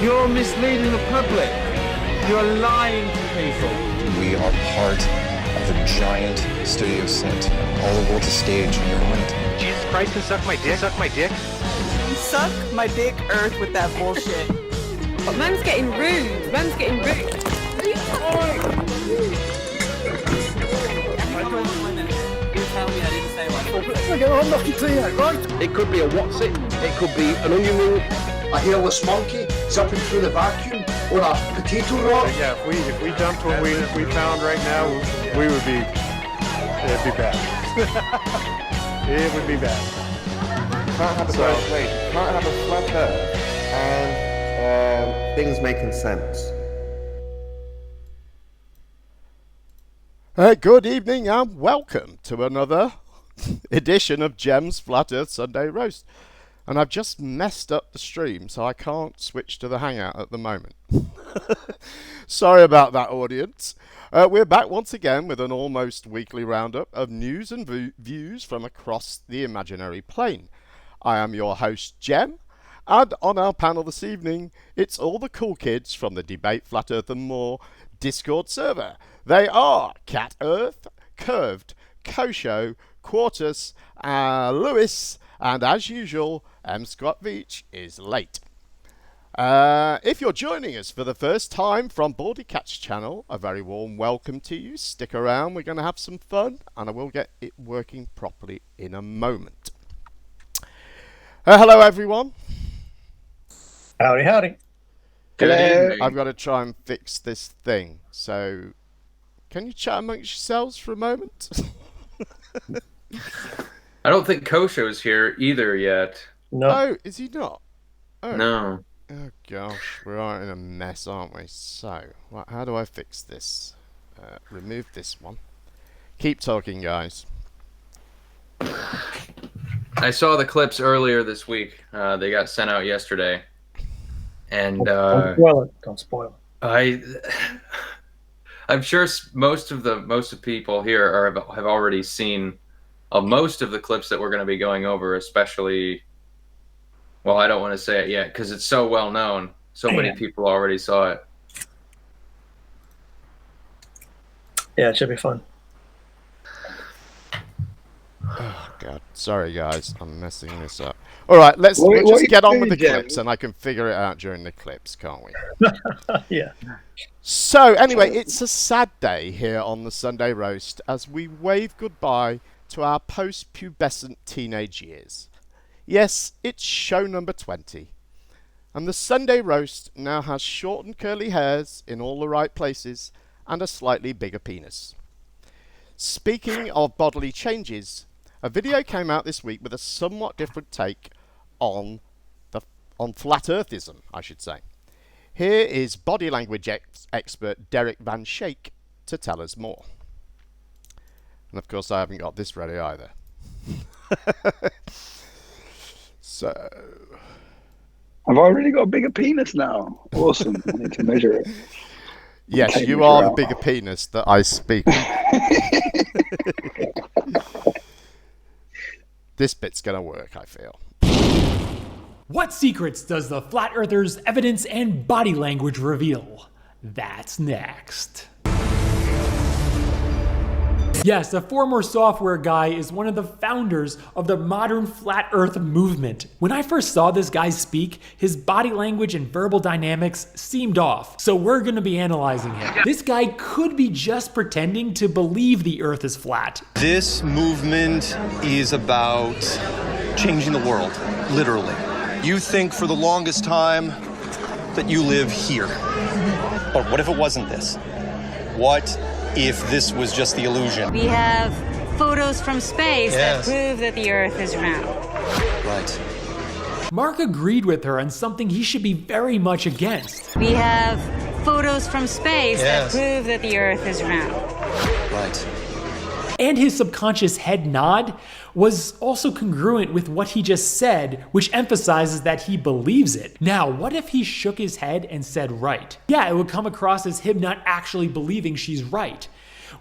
You're misleading the public. You're lying to people. We are part of a giant studio set. All the world's a stage, and you're on it. Jesus Christ, can suck my dick? Suck my dick? Suck my dick, Earth, with that bullshit. Man's getting rude. Man's getting rude. It could be a what's it? It could be an onion ring. A hairless monkey zipping through the vacuum, or a potato rock. Yeah, if we dumped what we found right now, we would be, it'd be bad. It would be bad. Can't have a flat plate. Can't have a flat earth and things making sense. Good evening and welcome to another edition of Gem's Flat Earth Sunday Roast. And I've just messed up the stream, so I can't switch to the Hangout at the moment. Sorry about that, audience. We're back once again with an almost weekly roundup of news and views from across the imaginary plane. I am your host, Gem, and on our panel this evening, it's all the cool kids from the Debate Flat Earth and More Discord server. They are Cat Earth, Curved, Kosho, Quartus, Lewis, and as usual, Scott Veach is late. If you're joining us for the first time from Baldy Cat's channel, a very warm welcome to you. Stick around, we're going to have some fun, and I will get it working properly in a moment. Hello, everyone. Howdy, howdy. Hello. I've got to try and fix this thing, so can you chat amongst yourselves for a moment? I don't think Kosho's here either yet. No. Oh, is he not? Oh. No. Oh gosh, we are in a mess, aren't we? So, how do I fix this? Remove this one. Keep talking, guys. I saw the clips earlier this week. They got sent out yesterday, and don't spoil it. Don't spoil it. I'm sure most of people here have already seen most of the clips that we're going to be going over, especially. Well, I don't want to say it yet because it's so well known. So many people already saw it. Yeah, it should be fun. Oh God, sorry guys, I'm messing this up. All right, let's just get on with the clips, and I can figure it out during the clips, can't we? Yeah. So anyway, it's a sad day here on the Sunday Roast as we wave goodbye to our post-pubescent teenage years. Yes, it's show number 20. And the Sunday Roast now has short and curly hairs in all the right places and a slightly bigger penis. Speaking of bodily changes, a video came out this week with a somewhat different take on flat earthism, I should say. Here is body language expert Derek Van Shake to tell us more. And of course I haven't got this ready either. So, I've already got a bigger penis now. Awesome. I need to measure it. Yes, you are the bigger penis that I speak. This bit's gonna work, I feel. What secrets does the Flat Earthers' evidence and body language reveal? That's next. Yes, the former software guy is one of the founders of the modern flat earth movement. When I first saw this guy speak, his body language and verbal dynamics seemed off, so we're gonna be analyzing him. This guy could be just pretending to believe the earth is flat. This movement is about changing the world, literally. You think for the longest time that you live here. But what if it wasn't this? What if this was just the illusion? We have photos from space that prove that the Earth is round. Right. Mark agreed with her on something he should be very much against. We have photos from space that prove that the Earth is round. Right. And his subconscious head nod was also congruent with what he just said, which emphasizes that he believes it. Now, what if he shook his head and said right? Yeah, it would come across as him not actually believing she's right,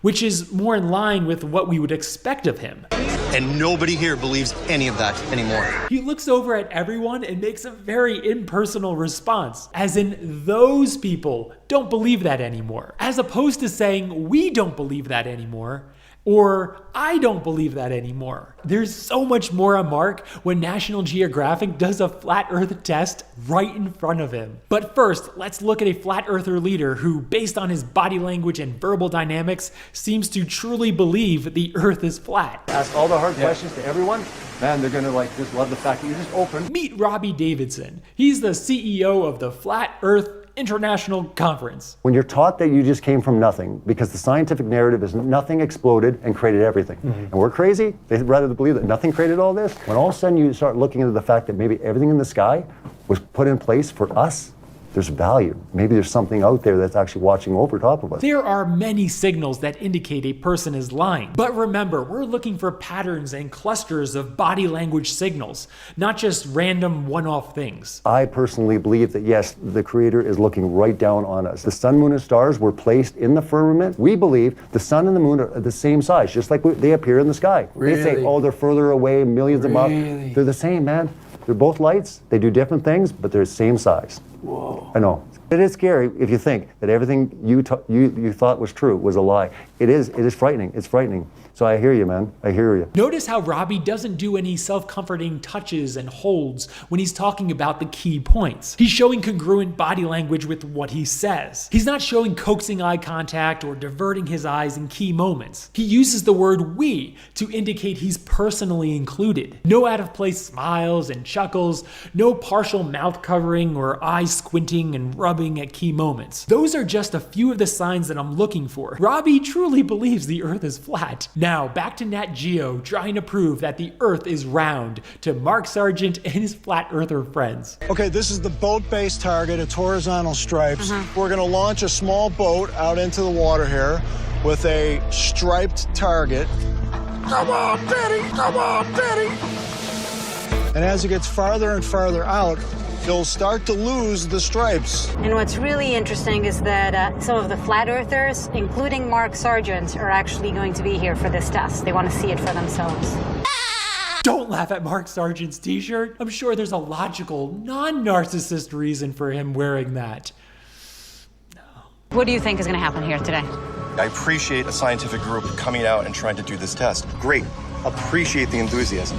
which is more in line with what we would expect of him. And nobody here believes any of that anymore. He looks over at everyone and makes a very impersonal response, as in those people don't believe that anymore, as opposed to saying we don't believe that anymore, or I don't believe that anymore. There's so much more on Mark when National Geographic does a flat earth test right in front of him. But first, let's look at a flat earther leader who, based on his body language and verbal dynamics, seems to truly believe the earth is flat. Ask all the hard questions to everyone, man, they're gonna just love the fact that you're just open. Meet Robbie Davidson. He's the CEO of the Flat Earth International Conference. When you're taught that you just came from nothing, because the scientific narrative is nothing exploded and created everything, and we're crazy, they'd rather believe that nothing created all this. When all of a sudden you start looking into the fact that maybe everything in the sky was put in place for us, there's value. Maybe there's something out there that's actually watching over top of us. There are many signals that indicate a person is lying. But remember, we're looking for patterns and clusters of body language signals, not just random one-off things. I personally believe that yes, the Creator is looking right down on us. The sun, moon, and stars were placed in the firmament. We believe the sun and the moon are the same size, just like they appear in the sky. Really? They say, oh, they're further away, millions of miles. They're the same, man. They're both lights. They do different things, but they're the same size. Whoa. I know. It is scary if you think that everything you thought was true was a lie. It is frightening. It's frightening. So I hear you, man. I hear you. Notice how Robbie doesn't do any self-comforting touches and holds when he's talking about the key points. He's showing congruent body language with what he says. He's not showing coaxing eye contact or diverting his eyes in key moments. He uses the word we to indicate he's personally included. No out-of-place smiles and chuckles, no partial mouth covering or eye squinting and rubbing at key moments. Those are just a few of the signs that I'm looking for. Robbie truly believes the Earth is flat. Now, back to Nat Geo trying to prove that the Earth is round to Mark Sargent and his flat earther friends. Okay, this is the boat-based target. It's horizontal stripes. We're gonna launch a small boat out into the water here with a striped target. Come on, Betty! Come on, Betty! And as it gets farther and farther out, you'll start to lose the stripes. And what's really interesting is that some of the flat earthers, including Mark Sargent, are actually going to be here for this test. They want to see it for themselves. Don't laugh at Mark Sargent's t-shirt. I'm sure there's a logical, non-narcissist reason for him wearing that. What do you think is going to happen here today? I appreciate a scientific group coming out and trying to do this test. Great. Appreciate the enthusiasm.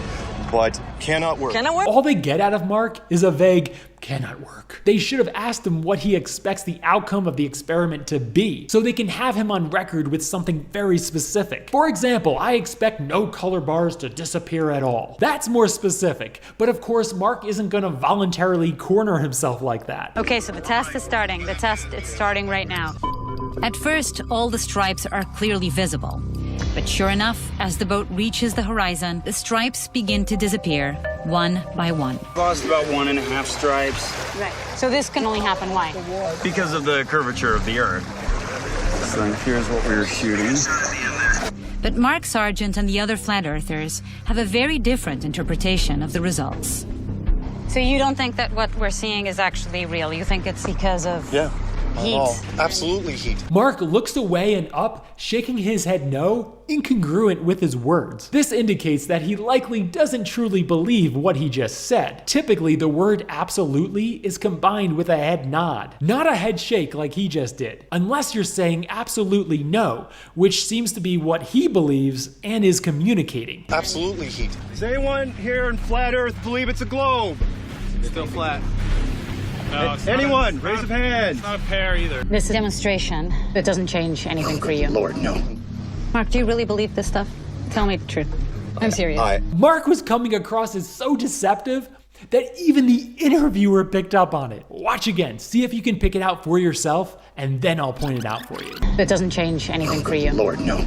But cannot work. Cannot work? All they get out of Mark is a vague cannot work. They should have asked him what he expects the outcome of the experiment to be, so they can have him on record with something very specific. For example, I expect no color bars to disappear at all. That's more specific, but of course Mark isn't gonna voluntarily corner himself like that. Okay, so the test is starting. The test is starting right now. At first, all the stripes are clearly visible. But sure enough, as the boat reaches the horizon, the stripes begin to disappear one by one. Lost about 1.5 stripes. Right. So this can only happen why? Because of the curvature of the Earth. So here's what we were shooting. But Mark Sargent and the other flat earthers have a very different interpretation of the results. So you don't think that what we're seeing is actually real? You think it's because of... Yeah. Heat. Absolutely heat. Mark looks away and up, shaking his head no, incongruent with his words. This indicates that he likely doesn't truly believe what he just said. Typically, the word absolutely is combined with a head nod, not a head shake like he just did. Unless you're saying absolutely no, which seems to be what he believes and is communicating. Absolutely heat. Does anyone here in flat Earth believe it's a globe? Still flat. No, Anyone? Raise a hand. It's not a pear either. This is a demonstration. It doesn't change anything for you. Lord, no. Mark, do you really believe this stuff? Tell me the truth. I'm serious. Mark was coming across as so deceptive that even the interviewer picked up on it. Watch again, see if you can pick it out for yourself, and then I'll point it out for you. It doesn't change anything for you. Lord, no.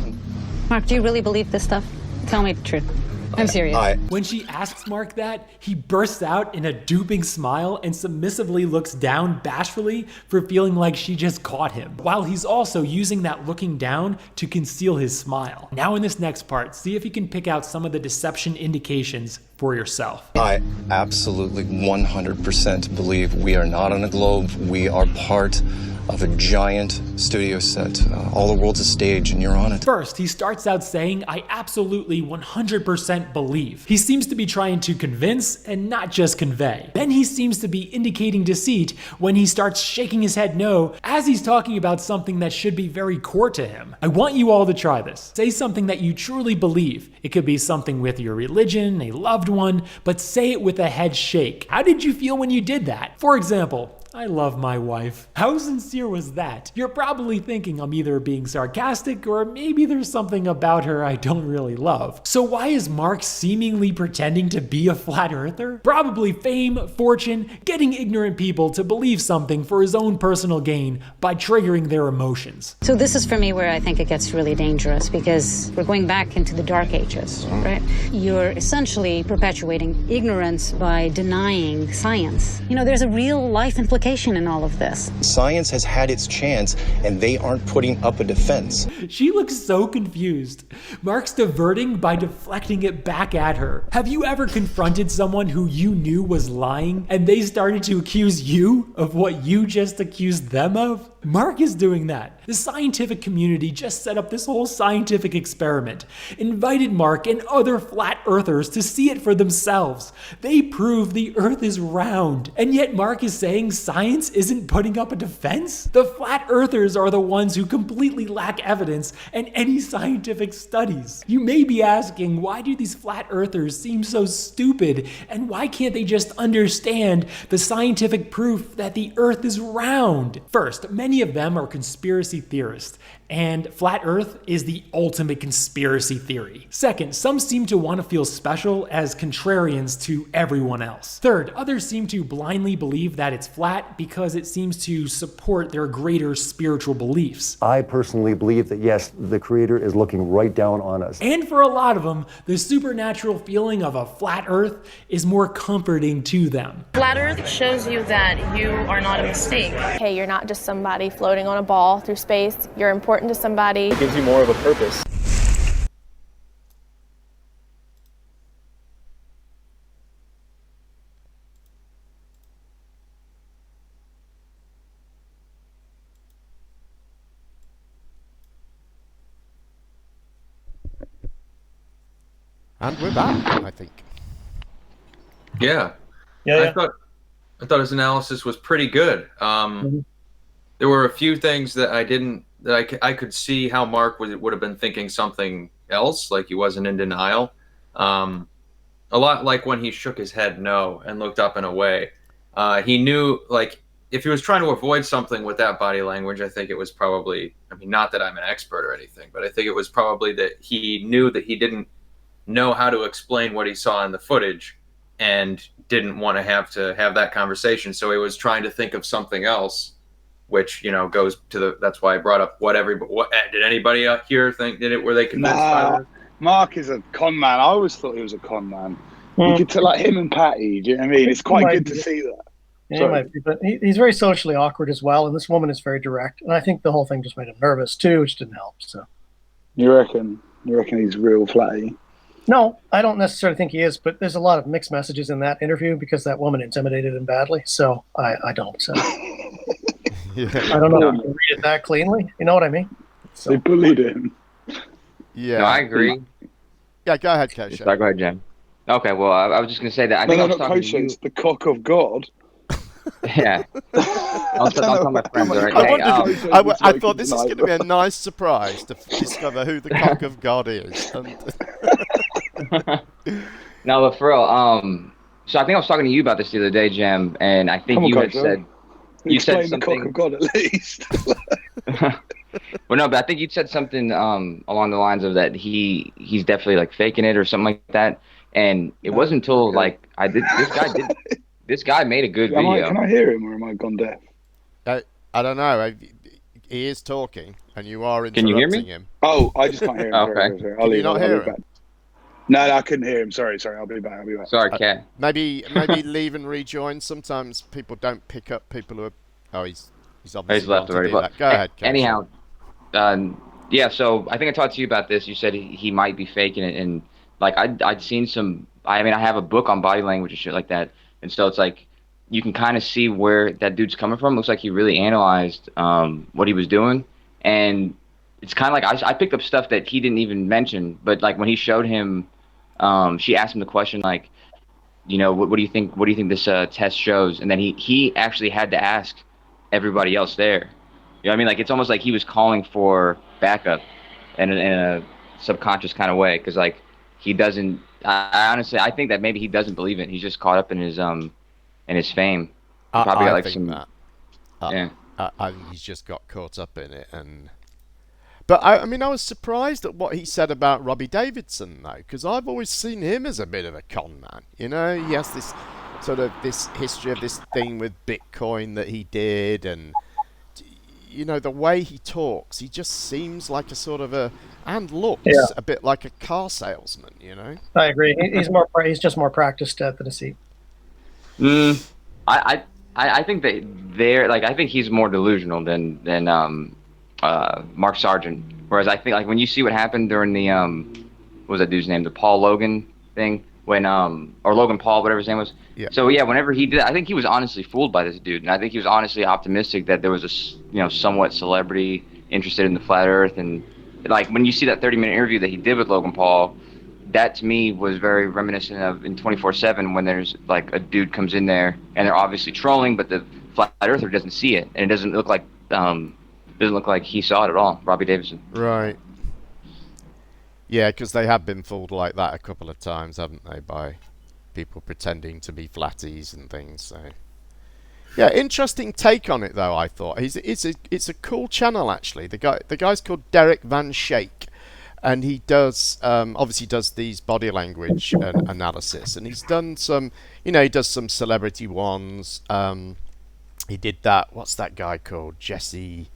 Mark, do you really believe this stuff? Tell me the truth. I'm serious. When she asks Mark that, he bursts out in a duping smile and submissively looks down bashfully for feeling like she just caught him, while he's also using that looking down to conceal his smile. Now in this next part, see if you can pick out some of the deception indications for yourself. I absolutely 100% believe we are not on a globe. We are part of a giant studio set. All the world's a stage, and you're on it. First, he starts out saying, I absolutely 100% believe. He seems to be trying to convince and not just convey. Then he seems to be indicating deceit when he starts shaking his head no as he's talking about something that should be very core to him. I want you all to try this. Say something that you truly believe. It could be something with your religion, a loved one, but say it with a head shake. How did you feel when you did that? For example, I love my wife. How sincere was that? You're probably thinking I'm either being sarcastic or maybe there's something about her I don't really love. So why is Mark seemingly pretending to be a flat earther? Probably fame, fortune, getting ignorant people to believe something for his own personal gain by triggering their emotions. So this is for me where I think it gets really dangerous, because we're going back into the dark ages, right? You're essentially perpetuating ignorance by denying science. You know, there's a real life implication in all of this. Science has had its chance, and they aren't putting up a defense. She looks so confused. Mark's diverting by deflecting it back at her. Have you ever confronted someone who you knew was lying and they started to accuse you of what you just accused them of? Mark is doing that. The scientific community just set up this whole scientific experiment, invited Mark and other flat earthers to see it for themselves. They prove the earth is round, and yet Mark is saying science isn't putting up a defense? The flat earthers are the ones who completely lack evidence and any scientific studies. You may be asking, why do these flat earthers seem so stupid, and why can't they just understand the scientific proof that the earth is round? First, many of them are conspiracy theorists, and flat earth is the ultimate conspiracy theory. Second, some seem to want to feel special as contrarians to everyone else. Third, others seem to blindly believe that it's flat because it seems to support their greater spiritual beliefs. I personally believe that, yes, the Creator is looking right down on us. And for a lot of them, the supernatural feeling of a flat earth is more comforting to them. Flat Earth shows you that you are not a mistake. Hey, you're not just somebody floating on a ball through space. You're important to somebody. It gives you more of a purpose. And we're back, I think. Yeah. I thought his analysis was pretty good. There were a few things that I could see how Mark would have been thinking something else, like he wasn't in denial. A lot like when he shook his head no and looked up and away. He knew, like, if he was trying to avoid something with that body language, I think it was probably, I mean, not that I'm an expert or anything, but I think it was probably that he knew that he didn't know how to explain what he saw in the footage and didn't want to have that conversation. So he was trying to think of something else, which, you know, goes to that's why I brought up what did anybody out here think, were they convinced by it? Mark is a con man. I always thought he was a con man. You could tell, like him and Patty, do you know what I mean? It's quite good to see that. Yeah, he might be, but he's very socially awkward as well, and this woman is very direct. And I think the whole thing just made him nervous too, which didn't help. So, you reckon he's real flatty? No, I don't necessarily think he is, but there's a lot of mixed messages in that interview because that woman intimidated him badly. So I don't. So Yeah. I don't know if you can read it that cleanly. You know what I mean? So. They bullied him. Yeah, no, I agree. Yeah, go ahead, Kosher. Sorry, go ahead, Jim. Okay, well, I was just going to say that I think I was talking to you. It's the cock of God. Yeah. I'll tell my friends, all right? I thought this is going to be a nice surprise to discover who the cock of God is. No, but for real, so I think I was talking to you about this the other day, Jim, and I think you had said... You said something... the cock of God at least. Well, no, but I think you said something along the lines of that he's definitely like faking it or something like that, and it wasn't until like this guy made a good video. Can I hear him or am I gone deaf? I don't know. He is talking, and you are interrupting Can you hear me? him. Oh, I just can't hear him. Okay. Sorry. Can you not hear him? No, I couldn't hear him. Sorry. I'll be back. Sorry, Cat. Maybe leave and rejoin. Sometimes people don't pick up people who are... Oh, he's obviously He's left already. But go ahead, Kate. Anyhow, yeah. So I think I talked to you about this. You said he might be faking it, and like I'd seen some. I mean, I have a book on body language and shit like that, and so it's like you can kind of see where that dude's coming from. Looks like he really analyzed what he was doing, and it's kind of like I picked up stuff that he didn't even mention. But like when he showed him, she asked him the question like, you know, what do you think? What do you think this test shows? And then he actually had to ask everybody else there. You know what I mean? Like it's almost like he was calling for backup in a subconscious kind of way, because like he doesn't. I honestly think that maybe he doesn't believe it. He's just caught up in his fame. He probably got like some. Yeah. I think he's just got caught up in it, and. But I mean, I was surprised at what he said about Robbie Davidson, though, because I've always seen him as a bit of a con man. You know, he has this sort of this history of this thing with Bitcoin that he did, and you know the way he talks, he just seems like a sort of and looks a bit like a car salesman. You know, I agree. He's just more practiced at the deceit. I think that I think he's more delusional than Mark Sargent. Whereas I think like when you see what happened during the what was that dude's name, the Paul Logan thing, when or Logan Paul, whatever his name was. Yeah. So yeah, whenever he did, I think he was honestly fooled by this dude, and I think he was honestly optimistic that there was a somewhat celebrity interested in the flat Earth, and like when you see that 30-minute interview that he did with Logan Paul, that to me was very reminiscent of in 24/7 when there's like a dude comes in there and they're obviously trolling, but the flat earther doesn't see it, and it doesn't look like he saw it at all. Robbie Davidson. Right. Yeah, because they have been fooled like that a couple of times, haven't they, by people pretending to be flatties and things. So, yeah, interesting take on it though. I thought it's a cool channel actually. The guy's called Derek Van Shake, and he does obviously does these body language analysis, and he's done some, he does some celebrity ones. He did that. What's that guy called? Jesse.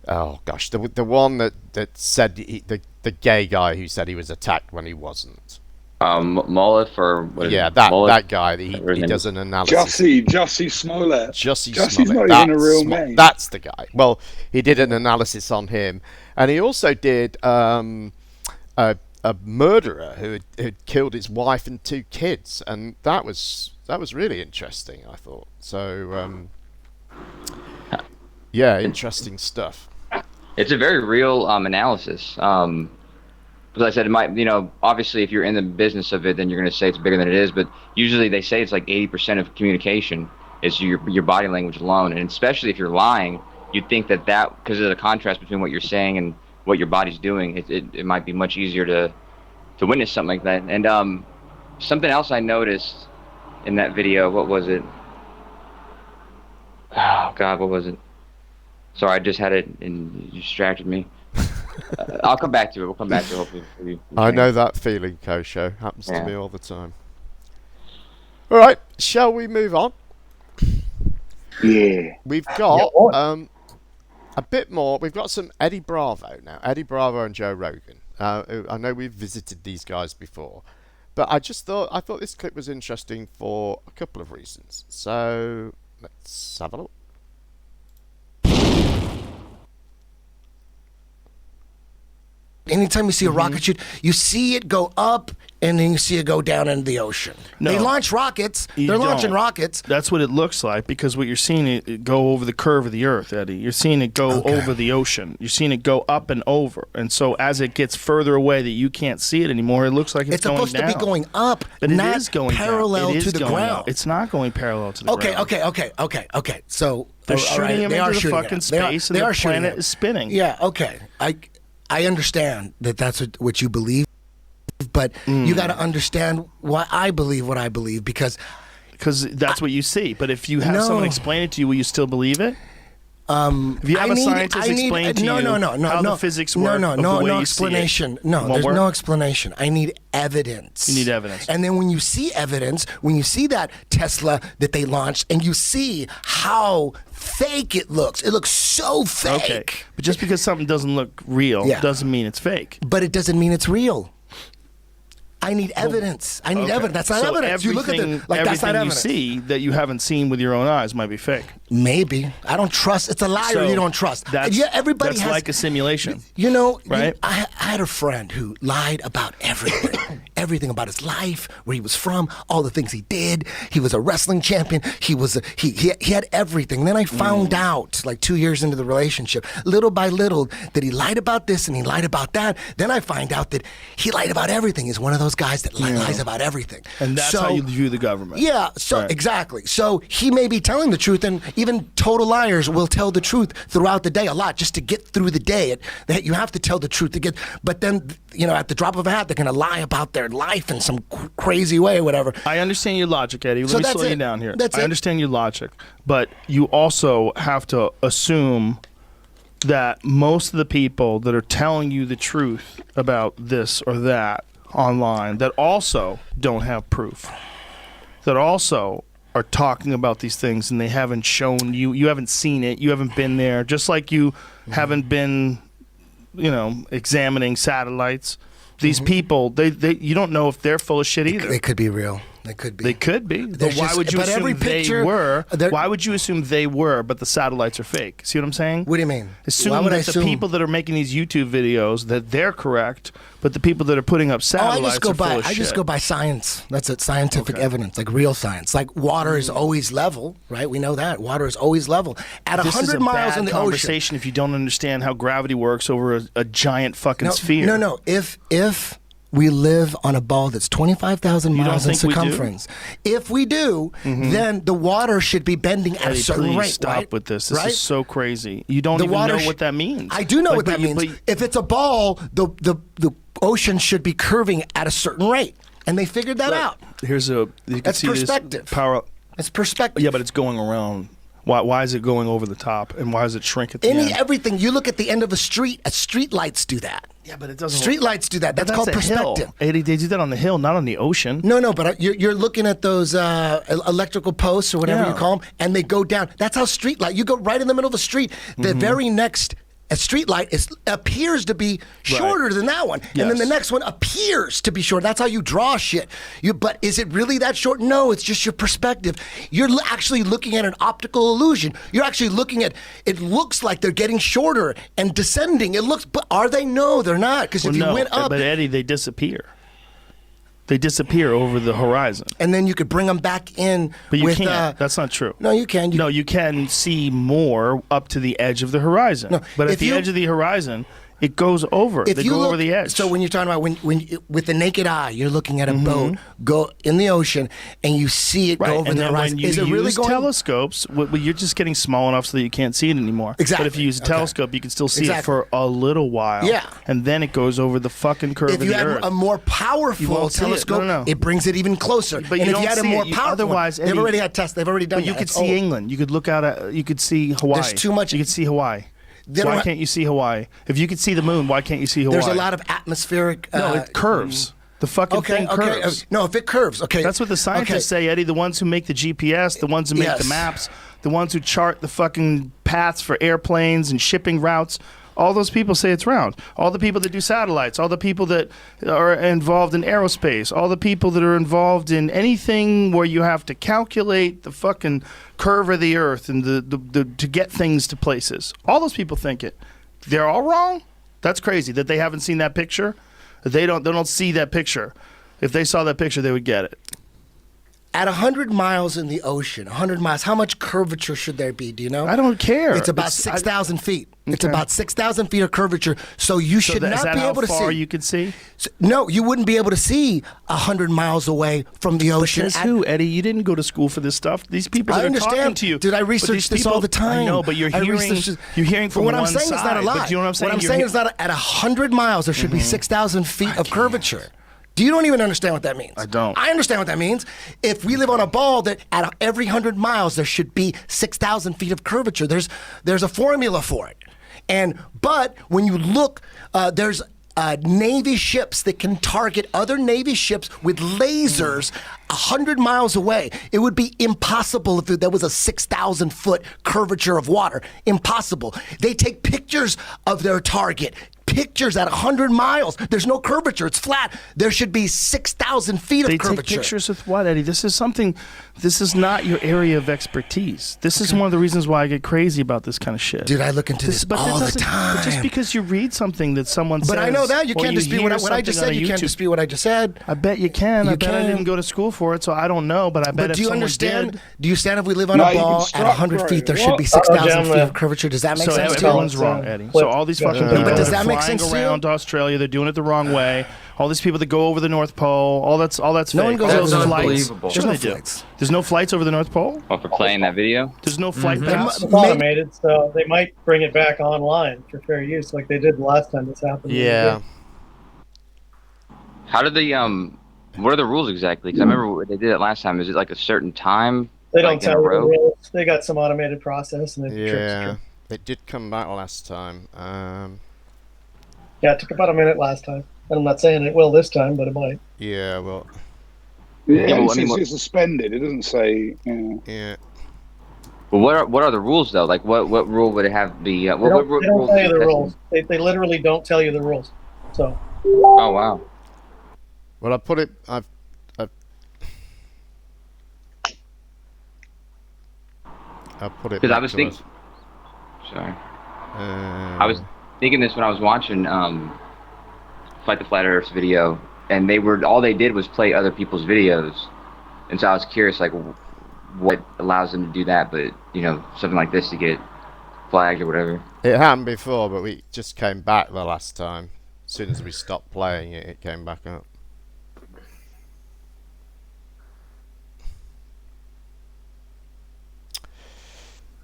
Oh gosh, the one that said the gay guy who said he was attacked when he wasn't. Mollif or what that guy. He does an analysis. Jussie Smollett. Jussie's not even a real name. That's the guy. Well, he did an analysis on him, and he also did a murderer who had killed his wife and 2 kids, and that was really interesting, I thought. So yeah, interesting stuff. It's a very real analysis. As I said, it might, obviously if you're in the business of it, then you're going to say it's bigger than it is. But usually they say it's like 80% of communication is your body language alone. And especially if you're lying, you'd think that because of the contrast between what you're saying and what your body's doing, it might be much easier to witness something like that. And something else I noticed in that video, what was it? Oh God, what was it? Sorry, I just had it and you distracted me. I'll come back to it. We'll come back to it hopefully. I know that feeling, Kosho. Happens to me all the time. All right, shall we move on? Yeah. We've got a bit more. We've got some Eddie Bravo now. Eddie Bravo and Joe Rogan. I know we've visited these guys before, but I thought this clip was interesting for a couple of reasons. So let's have a look. Anytime you see a rocket shoot, you see it go up and then you see it go down into the ocean. No. They launch rockets. They're launching rockets. That's what it looks like, because what you're seeing it go over the curve of the Earth, Eddie. You're seeing it go over the ocean. You're seeing it go up and over. And so as it gets further away that you can't see it anymore, it looks like it's going down. It's supposed to be going up, but not it is going parallel to the ground. Up. It's not going parallel to the ground. Okay. So they're shooting him into the fucking space, and the planet is spinning. Yeah, okay. I understand that that's what you believe, but you got to understand why I believe what I believe, because that's what you see. But if you have someone explain it to you, will you still believe it? If you have a scientist explain to you how the physics work, no explanation. There's no explanation. I need evidence. You need evidence. And then when you see evidence, when you see that Tesla that they launched, and you see how fake it looks so fake. Okay, but just because something doesn't look real doesn't mean it's fake. But it doesn't mean it's real. I need evidence. I need evidence. That's not evidence. You look at it like that's not evidence. Everything you see that you haven't seen with your own eyes might be fake. Maybe. I don't trust. It's a liar you don't trust. Everybody that's like a simulation. Right? I had a friend who lied about everything. everything about his life, where he was from, all the things he did. He was a wrestling champion. He had everything. Then I found out, like 2 years into the relationship, little by little, that he lied about this and he lied about that. Then I find out that he lied about everything. He's one of those guys that lies about everything. And that's how you view the government. Yeah, so exactly. So he may be telling the truth, and even total liars will tell the truth throughout the day a lot just to get through the day. That you have to tell the truth to get, but then, at the drop of a hat, they're going to lie about their life in some crazy way or whatever. I understand your logic, Eddie. Let me slow you down here. I understand your logic, but you also have to assume that most of the people that are telling you the truth about this or that online that also don't have proof, that also are talking about these things and they haven't shown you haven't seen it, you haven't been there, just like you haven't been examining satellites. These people, they you don't know if they're full of shit either. They could be real. They could be. They could be. But why would you assume they were? Why would you assume they were, but the satellites are fake? See what I'm saying? What do you mean? Assume that the people that are making these YouTube videos, that they're correct, but the people that are putting up satellites are full of shit. I just go by science. That's it, scientific evidence, like real science. Like water is always level, right? We know that. Water is always level. At 100 miles in the ocean. Conversation if you don't understand how gravity works over a giant fucking sphere. No. If we live on a ball that's 25,000 miles in circumference. If we do, then the water should be bending at a certain rate. Stop with this. This is so crazy. You don't even know what that means. I do know what that means. If it's a ball, the ocean should be curving at a certain rate, and they figured that out. That's perspective. It's perspective. Yeah, but it's going around. Why is it going over the top, and why does it shrink at the end? Everything. You look at the end of a street. Street lights do that. Yeah, but it doesn't. Street lights do that. That's called perspective. Hill. They do that on the hill, not on the ocean. No, but you're looking at those electrical posts or whatever you call them, and they go down. That's how street light. You go right in the middle of the street. The very next street light appears to be shorter than that one, and then the next one appears to be short. That's how you draw shit. But is it really that short? No, it's just your perspective. You're actually looking at an optical illusion. You're actually looking at. It looks like they're getting shorter and descending. But are they? No, they're not. Because if you went up, but Eddie, they disappear. They disappear over the horizon. And then you could bring them back in. But you can't. That's not true. No, you can. You can see more up to the edge of the horizon. No, but at the edge of the horizon, it goes over. They go over the edge. So when you're talking about when with the naked eye, you're looking at a boat go in the ocean, and you see it go over the horizon. When you use telescopes, you're just getting small enough so that you can't see it anymore. Exactly. But if you use a telescope, you can still see it for a little while. Yeah. And then it goes over the fucking curve of the Earth. If you had a more powerful telescope, it brings it even closer. But if you had a more powerful, otherwise, they've already had tests. They've already done. But you could see England. You could look out at. You could see Hawaii. There's too much. You could see Hawaii. Why can't you see Hawaii? If you could see the moon, why can't you see Hawaii? There's a lot of atmospheric. No, it curves. The fucking thing curves. No, if it curves, okay. That's what the scientists say, Eddie. The ones who make the GPS, the ones who make the maps, the ones who chart the fucking paths for airplanes and shipping routes. All those people say it's round. All the people that do satellites, all the people that are involved in aerospace, all the people that are involved in anything where you have to calculate the fucking curve of the Earth and the to get things to places. All those people think it. They're all wrong. That's crazy that they haven't seen that picture. They don't see that picture. If they saw that picture, they would get it. At 100 miles in the ocean, 100 miles, how much curvature should there be? Do you know? I don't care. It's about 6,000 feet. It's about 6,000 feet of curvature, so you should not be able to see. Is that how far you can see? No, you wouldn't be able to see 100 miles away from the ocean. But who, Eddie? You didn't go to school for this stuff. These people that are talking to you. Dude, I research this all the time. I know, but you're hearing from what one I'm saying side. is not a lie. But you know what I'm saying? What I'm saying is that at 100 miles, there should be 6,000 feet of curvature. You don't even understand what that means. I don't. I understand what that means. If we live on a ball that at every 100 miles there should be 6,000 feet of curvature. There's a formula for it. But when you look, there's Navy ships that can target other Navy ships with lasers 100 miles away. It would be impossible if there was a 6,000 foot curvature of water. Impossible. They take pictures of their target, pictures at 100 miles. There's no curvature. It's flat. There should be 6,000 feet of curvature. They take pictures with what, Eddie? This is not your area of expertise. This is one of the reasons why I get crazy about this kind of shit. Dude, I look into this all the time. But just because you read something that someone says, but I know that you can't dispute what I just said. You can't dispute what I just said. I bet you can. I bet I didn't go to school for it, so I don't know. But I bet. But do you understand? Did, do you understand if we live on a ball at 100 feet, there should be 6,000 feet of curvature? Does that make sense to you? Everyone's wrong, Eddie. So all these fucking people but does that that are make flying sense around Australia, they're doing it the wrong way. All these people that go over the North Pole, all that's no fake. one goes all over those the flights. North Pole. Sure, There's they no do. flights. There's no flights over the North Pole? Oh, for playing that video? There's no flight pass? It's automated, so they might bring it back online for fair use, like they did the last time this happened. Yeah. How did the what are the rules exactly? Because I remember they did it last time. Is it like a certain time? They don't like, in a tell you the row? rules. They got some automated process, and they Yeah. It did come back last time. Yeah, it took about a minute last time. And I'm not saying it will this time, but it might. Yeah, well. Yeah, it says it's suspended. It doesn't say. Yeah. Well, what are the rules though? Like what rule would it have be? They don't tell you the rules. They literally don't tell you the rules. So. Oh wow. Well, I put it. I put it. Because I was thinking. Sorry. I was thinking this when I was watching Fight the Flat Earth's video, and all they did was play other people's videos, and so I was curious, like, what allows them to do that, but something like this to get flagged or whatever. It happened before, but we just came back the last time. As soon as we stopped playing it, it came back up.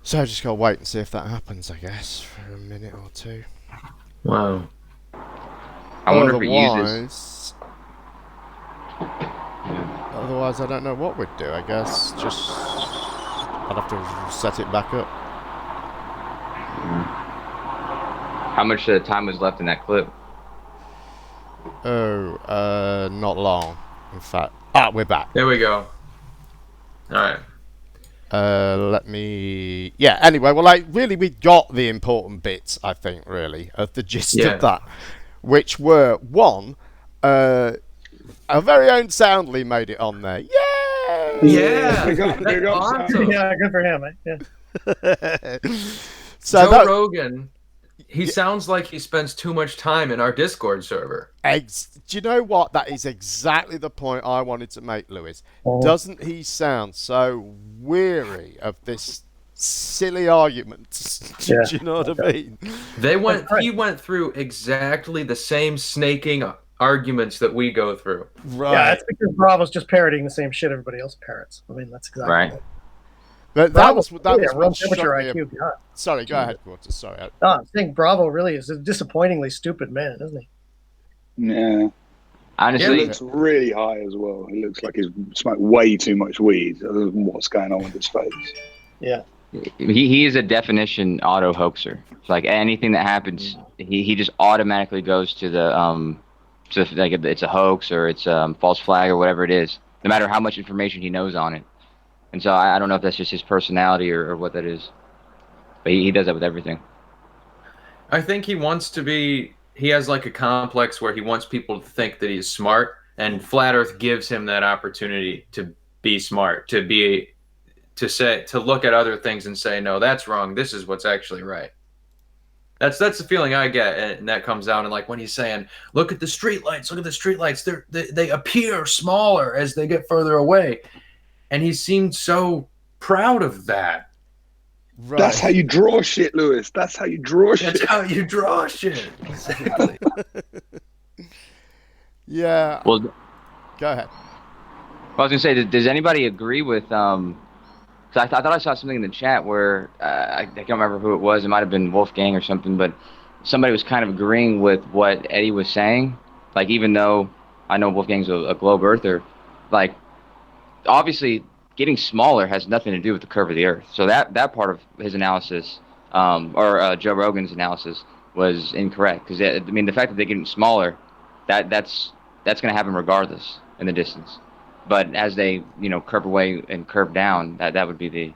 So I just gotta wait and see if that happens, I guess, for a minute or two. Wow. I wonder if it uses. Otherwise, I don't know what we'd do. I guess just I'd have to set it back up. How much time was left in that clip? Oh, not long. In fact, we're back. There we go. All right. Let me. Yeah. Anyway, well, we got the important bits. I think really of the gist of that, which were one, our very own Soundly made it on there. Yay! Yeah. Big up, awesome. Yeah, good for him. Yeah. So Joe Rogan, he sounds like he spends too much time in our Discord server. Do you know what? That is exactly the point I wanted to make, Lewis. Doesn't he sound so weary of this silly argument? Do you know what I mean? He went through exactly the same snaking arguments that we go through. Right. Yeah, that's because Bravo's just parroting the same shit everybody else parrots. I mean, that's exactly right. But that was what shocked me. IQ beyond. Sorry, go ahead, Quarters. Sorry. No, I'm saying Bravo really is a disappointingly stupid man, isn't he? Yeah. Honestly, he looks really high as well. He looks like he's smoked way too much weed. I don't know what's going on with his face. Yeah. He is a definition auto hoaxer. It's like anything that happens, he just automatically goes to the like it's a hoax or it's false flag or whatever it is, no matter how much information he knows on it. And so I don't know if that's just his personality or what that is, but he does that with everything. I think he has like a complex where he wants people to think that he's smart, and Flat Earth gives him that opportunity to be smart, to look at other things and say, no, that's wrong. This is what's actually right. That's the feeling I get, and that comes out. And like when he's saying, look at the streetlights, they appear smaller as they get further away. And he seemed so proud of that. Right. That's how you draw shit, Lewis. That's how you draw shit. That's how you draw shit. Exactly. Yeah. Well, go ahead. I was gonna say, does anybody agree with? Because I thought I saw something in the chat where I can't remember who it was. It might have been Wolfgang or something, but somebody was kind of agreeing with what Eddie was saying. Like, even though I know Wolfgang's a globe earther, like, obviously getting smaller has nothing to do with the curve of the Earth. So that part of his analysis, or Joe Rogan's analysis, was incorrect. Because I mean, the fact that they're getting smaller, that's going to happen regardless in the distance. But as they curve away and curve down, that would be the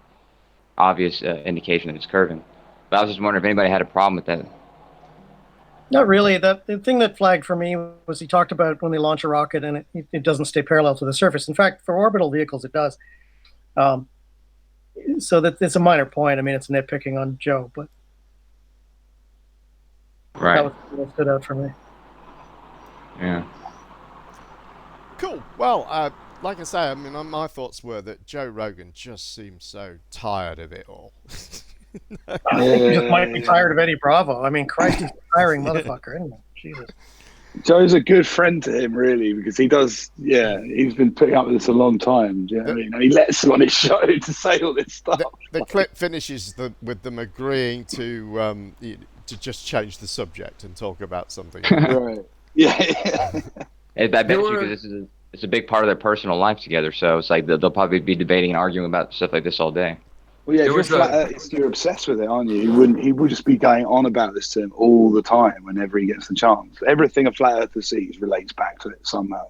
obvious indication that it's curving. But I was just wondering if anybody had a problem with that. Not really. The thing that flagged for me was he talked about when they launch a rocket and it doesn't stay parallel to the surface. In fact, for orbital vehicles, it does. So that it's a minor point. I mean, it's nitpicking on Joe, but that was what stood out for me. Yeah. Cool. Well, like I say, I mean, my thoughts were that Joe Rogan just seems so tired of it all. I think he just might be tired of Eddie Bravo. I mean, Christ, he's a tiring motherfucker, isn't he? Jesus. Joe's a good friend to him, really, because he does. Yeah, he's been putting up with this a long time. Do you know what I mean? And he lets him on his show to say all this stuff. The clip finishes with them agreeing to just change the subject and talk about something. Right. Yeah. I bet you because it's a big part of their personal life together. So it's like they'll probably be debating and arguing about stuff like this all day. Well, yeah, if you're obsessed with it, aren't you? He would just be going on about this to him all the time whenever he gets the chance. Everything a flat earther sees relates back to it somehow.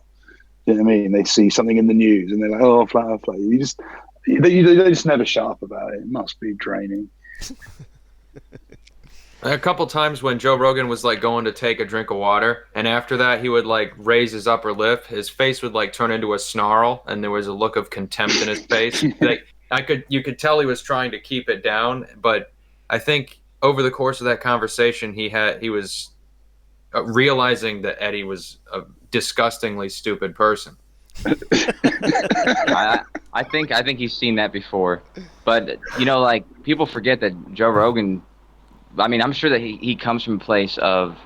You know what I mean? They see something in the news and they're like, "Oh, flat earth." They just never shut up about it. It must be draining. A couple times when Joe Rogan was like going to take a drink of water, and after that he would like raise his upper lip, his face would like turn into a snarl, and there was a look of contempt in his face. Like you could tell he was trying to keep it down, but I think over the course of that conversation, he was realizing that Eddie was a disgustingly stupid person. I think he's seen that before, but like people forget that Joe Rogan. I mean, I'm sure that he comes from a place of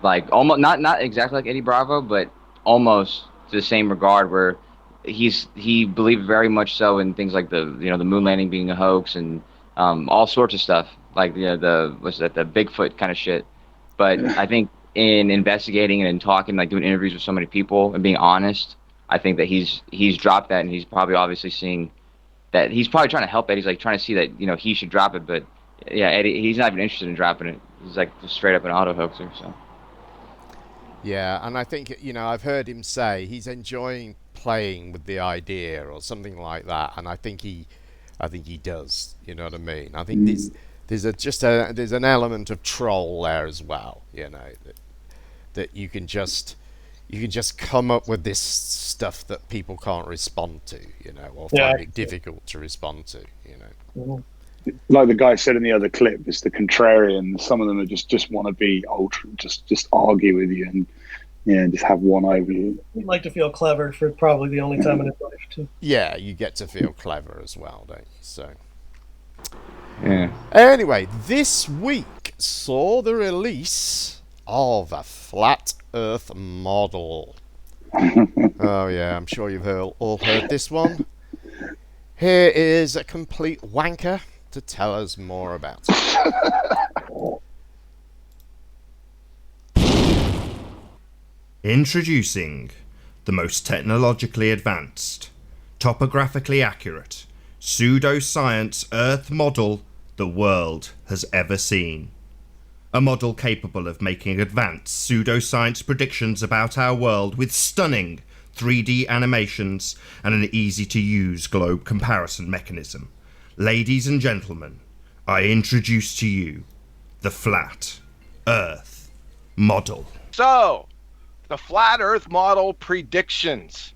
like almost not exactly like Eddie Bravo, but almost to the same regard where he believed very much so in things like the moon landing being a hoax and all sorts of stuff like the Bigfoot kind of shit. But I think in investigating and in talking, like doing interviews with so many people and being honest, I think that he's dropped that, and he's probably obviously seeing that he's probably trying to help Eddie. He's like trying to see that he should drop it, but yeah, Eddie, he's not even interested in dropping it. He's like just straight up an auto hoaxer. So yeah, and I think I've heard him say he's enjoying playing with the idea or something like that, and I think he does. You know what I mean? I think there's an element of troll there as well. That you can just come up with this stuff that people can't respond to, or find it difficult to respond to, Like the guy said in the other clip, it's the contrarian. Some of them are just want to be ultra, just argue with you and just have one over you. He'd like to feel clever for probably the only time in his life, too. Yeah, you get to feel clever as well, don't you? So, yeah. Anyway, this week saw the release of a flat Earth model. Oh yeah, I'm sure you've all heard this one. Here is a complete wanker to tell us more about it. Introducing the most technologically advanced, topographically accurate, pseudoscience Earth model the world has ever seen. A model capable of making advanced pseudoscience predictions about our world with stunning 3D animations and an easy-to-use globe comparison mechanism. Ladies and gentlemen, I introduce to you the Flat Earth Model. So, the Flat Earth Model predictions,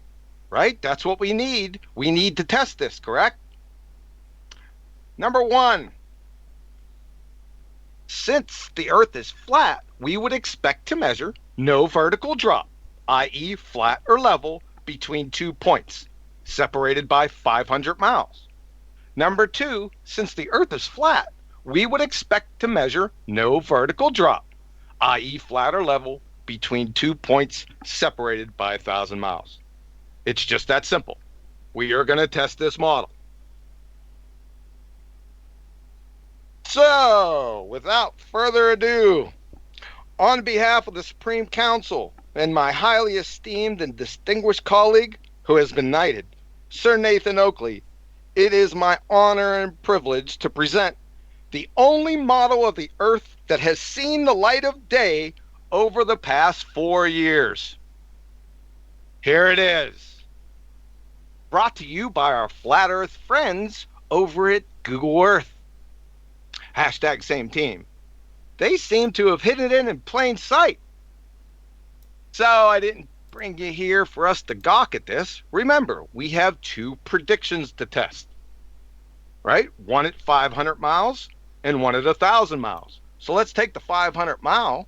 right? That's what we need. We need to test this, correct? Number 1. Since the Earth is flat, we would expect to measure no vertical drop, i.e. flat or level, between 2 points, separated by 500 miles. Number 2, since the Earth is flat, we would expect to measure no vertical drop, i.e. flat or level, between 2 points separated by 1,000 miles. It's just that simple. We are going to test this model. So, without further ado, on behalf of the Supreme Council and my highly esteemed and distinguished colleague who has been knighted, Sir Nathan Oakley, it is my honor and privilege to present the only model of the Earth that has seen the light of day over the past 4 years. Here it is. Brought to you by our Flat Earth friends over at Google Earth. #same team. they seem to have hidden it in plain sight. So I didn't bring you here for us to gawk at this. Remember, we have 2 predictions to test, right? One at 500 miles and one at 1,000 miles. So let's take the 500-mile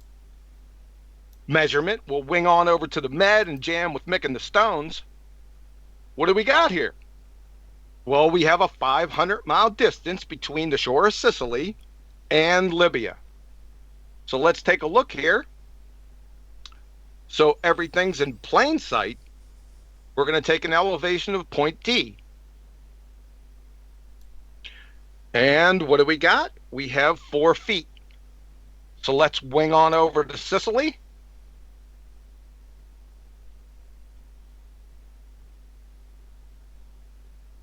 measurement. We'll wing on over to the med and jam with Mick and the Stones. What do we got here? Well, we have a 500-mile distance between the shore of Sicily and Libya. So let's take a look here. So everything's in plain sight. We're going to take an elevation of point D. And what do we got? We have 4 feet. So let's wing on over to Sicily.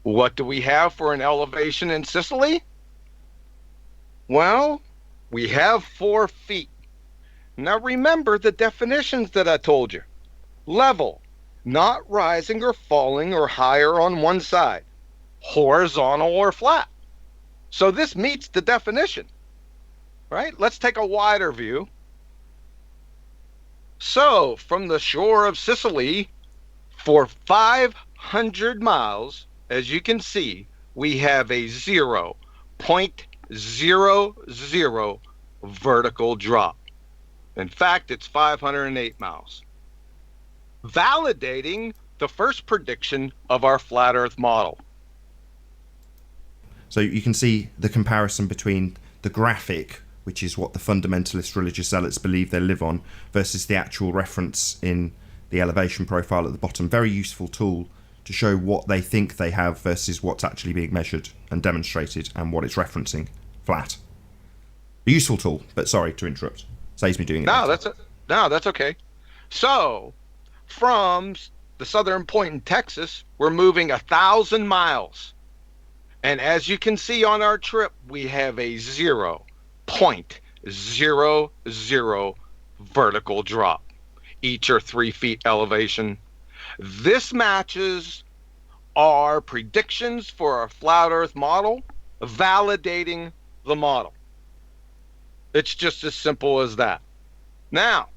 What do we have for an elevation in Sicily? Well, we have 4 feet. Now remember the definitions that I told you. Level, not rising or falling or higher on one side. Horizontal or flat. So this meets the definition, right? Let's take a wider view. So from the shore of Sicily, for 500 miles, as you can see, we have a 0.00 vertical drop. In fact, it's 508 miles. Validating the first prediction of our flat Earth model. So you can see the comparison between the graphic, which is what the fundamentalist religious zealots believe they live on, versus the actual reference in the elevation profile at the bottom. Very useful tool to show what they think they have versus what's actually being measured and demonstrated and what it's referencing. Flat. A useful tool, but sorry to interrupt. Saves me doing it. No, that's okay. So, from the southern point in Texas, we're moving 1,000 miles. And as you can see on our trip, we have a 0.00 vertical drop. Each are 3 feet elevation. This matches our predictions for our flat Earth model, validating the model. It's just as simple as that. Now,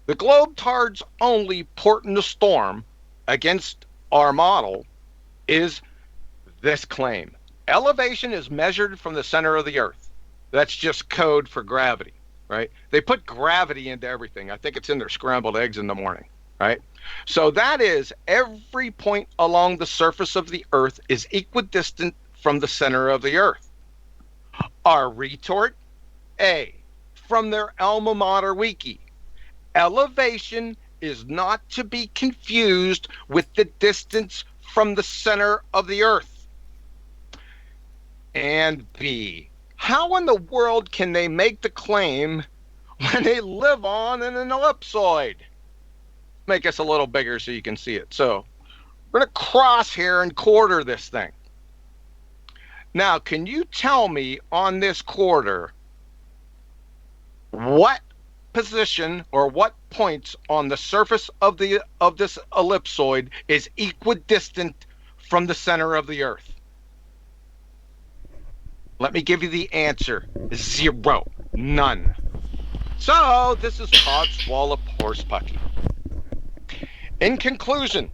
the Globetard's only port in the storm against our model is this claim. Elevation is measured from the center of the Earth. That's just code for gravity, right? They put gravity into everything. I think it's in their scrambled eggs in the morning, right? So that is every point along the surface of the Earth is equidistant from the center of the Earth. Our retort, A, from their alma mater wiki. Elevation is not to be confused with the distance from the center of the Earth. And B, how in the world can they make the claim when they live on an ellipsoid? Make us a little bigger so you can see it. So we're going to cross here and quarter this thing. Now, can you tell me on this quarter what position or what points on the surface of this ellipsoid is equidistant from the center of the Earth? Let me give you the answer. 0. None. So this is Codswallop Horsepucky. In conclusion,